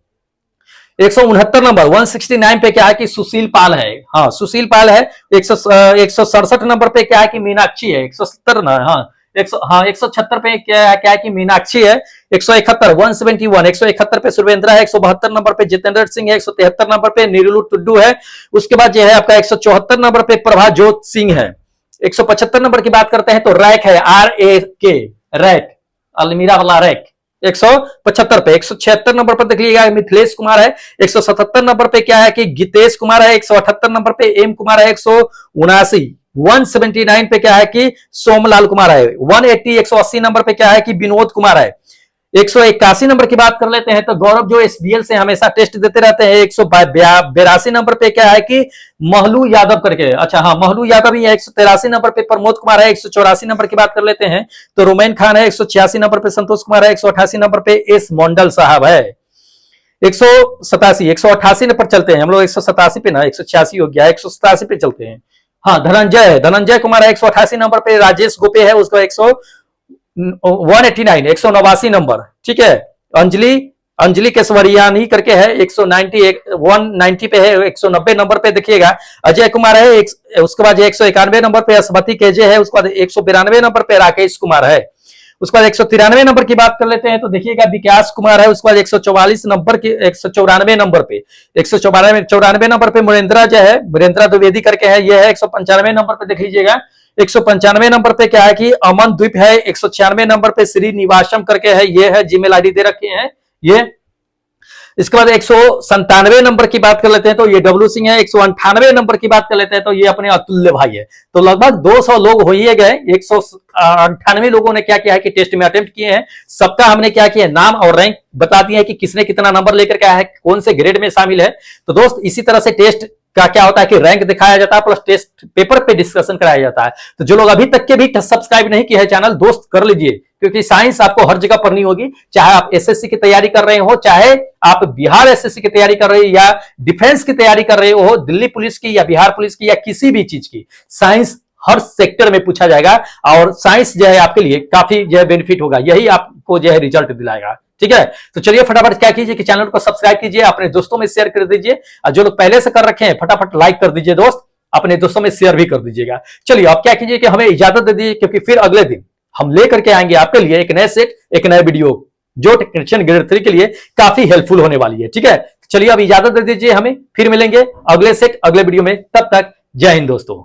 169 नंबर 169 पे क्या है कि सुशील पाल है। हाँ सुशील पाल है। 167 नंबर पे क्या है कि मीनाक्षी है। 170 ना, हाँ 176 पे क्या है कि मीनाक्षी है। 171 171 पे सुरेंद्र है। 172 नंबर पे जितेंद्र सिंह है। 173 नंबर पे नीरू टुड्डू है। उसके बाद जो है आपका 174 नंबर पे प्रभाजोत सिंह है। 175 नंबर की बात करते हैं तो रैक है, RAK रैक, अलमीरा वाला रैक 175 पे। 176 नंबर पर देख लीजिएगा मिथिलेश कुमार है। 177 नंबर पे क्या है कि गीतेश कुमार है। 178 नंबर पे एम कुमार है। 179 पे क्या है कि सोमलाल कुमार है। 180 नंबर पे क्या है कि विनोद कुमार है। 181 नंबर की बात कर लेते हैं तो गौरव जो SBL से हमेशा टेस्ट देते रहते हैं। 182 नंबर पे क्या है कि महलू यादव करके, अच्छा हाँ महलू यादव ही है। 183 नंबर पे प्रमोद कुमार है। 184 नंबर की बात कर लेते हैं तो रोमैन खान है। 186 नंबर पे संतोष कुमार है। 188 नंबर पे एस मंडल साहब है। 188 पर चलते हैं हम लोग। 187 पे ना 186 हो गया, 187 पे चलते हैं। हाँ धनंजय कुमार है। 188 नंबर पे राजेश गोपे है। उसका 189 नंबर, ठीक है। अंजलि केसवरियानी करके है। 190 पे है। 190 नंबर पे देखिएगा अजय कुमार है। उसके बाद 191 नंबर पे अस्मति केजे है। उसके बाद 192 नंबर पे राकेश कुमार है। उसके बाद 193 नंबर की बात कर लेते हैं तो देखिएगा विकास कुमार है। उसके बाद 144 नंबर की 194 नंबर पे 194 नंबर पे मुरेंद्रा द्विवेदी करके है, ये है। 195 नंबर पे देख लीजिएगा 195 नंबर पे क्या है कि अमन द्वीप है। 196 नंबर पे श्रीनिवासम करके है, ये है, जीमेल आईडी दे रखे हैं ये। इसके बाद 197 नंबर की बात कर लेते हैं तो ये डब्लू सिंह है। 198 नंबर की बात कर लेते हैं तो ये अपने अतुल्य भाई है। तो लगभग 200 लोग हो ही गए। 198 लोगों ने क्या किया है कि टेस्ट में अटेम्प्ट किए हैं। सबका हमने क्या किया, नाम और रैंक बता दिया है कि किसने कितना नंबर लेकर के आया है, कौन से ग्रेड में शामिल है। तो दोस्त इसी तरह से टेस्ट का क्या होता है कि रैंक दिखाया जाता है प्लस टेस्ट पेपर पे डिस्कशन कराया जाता है। तो जो लोग अभी तक के भी सब्सक्राइब नहीं किया है चैनल, दोस्त कर लीजिए, क्योंकि साइंस आपको हर जगह पढ़नी होगी। चाहे आप एसएससी की तैयारी कर रहे हो, चाहे आप बिहार एसएससी की तैयारी कर रहे हो, या डिफेंस की तैयारी कर रहे हो, दिल्ली पुलिस की या बिहार पुलिस की या किसी भी चीज की, साइंस हर सेक्टर में पूछा जाएगा। और साइंस जो है आपके लिए काफी जो है बेनिफिट होगा, यही आपको जो है रिजल्ट दिलाएगा। ठीक है, तो चलिए फटाफट क्या कीजिए कि चैनल को सब्सक्राइब कीजिए, अपने दोस्तों में शेयर कर दीजिए, और जो लोग पहले से कर रखे हैं फटाफट लाइक कर दीजिए दोस्त। अपने दोस्तों में शेयर भी कर दीजिएगा। चलिए आप क्या कीजिए कि हमें इजाजत दे दीजिए, क्योंकि फिर अगले दिन हम लेकर के आएंगे आपके लिए एक नए सेट, एक नए वीडियो, जो टेक्नीशियन ग्रेड 3 के लिए काफी हेल्पफुल होने वाली है। ठीक है, चलिए अब इजाजत दे दीजिए, हमें फिर मिलेंगे अगले सेट, अगले वीडियो में। तब तक जय हिंद दोस्तों।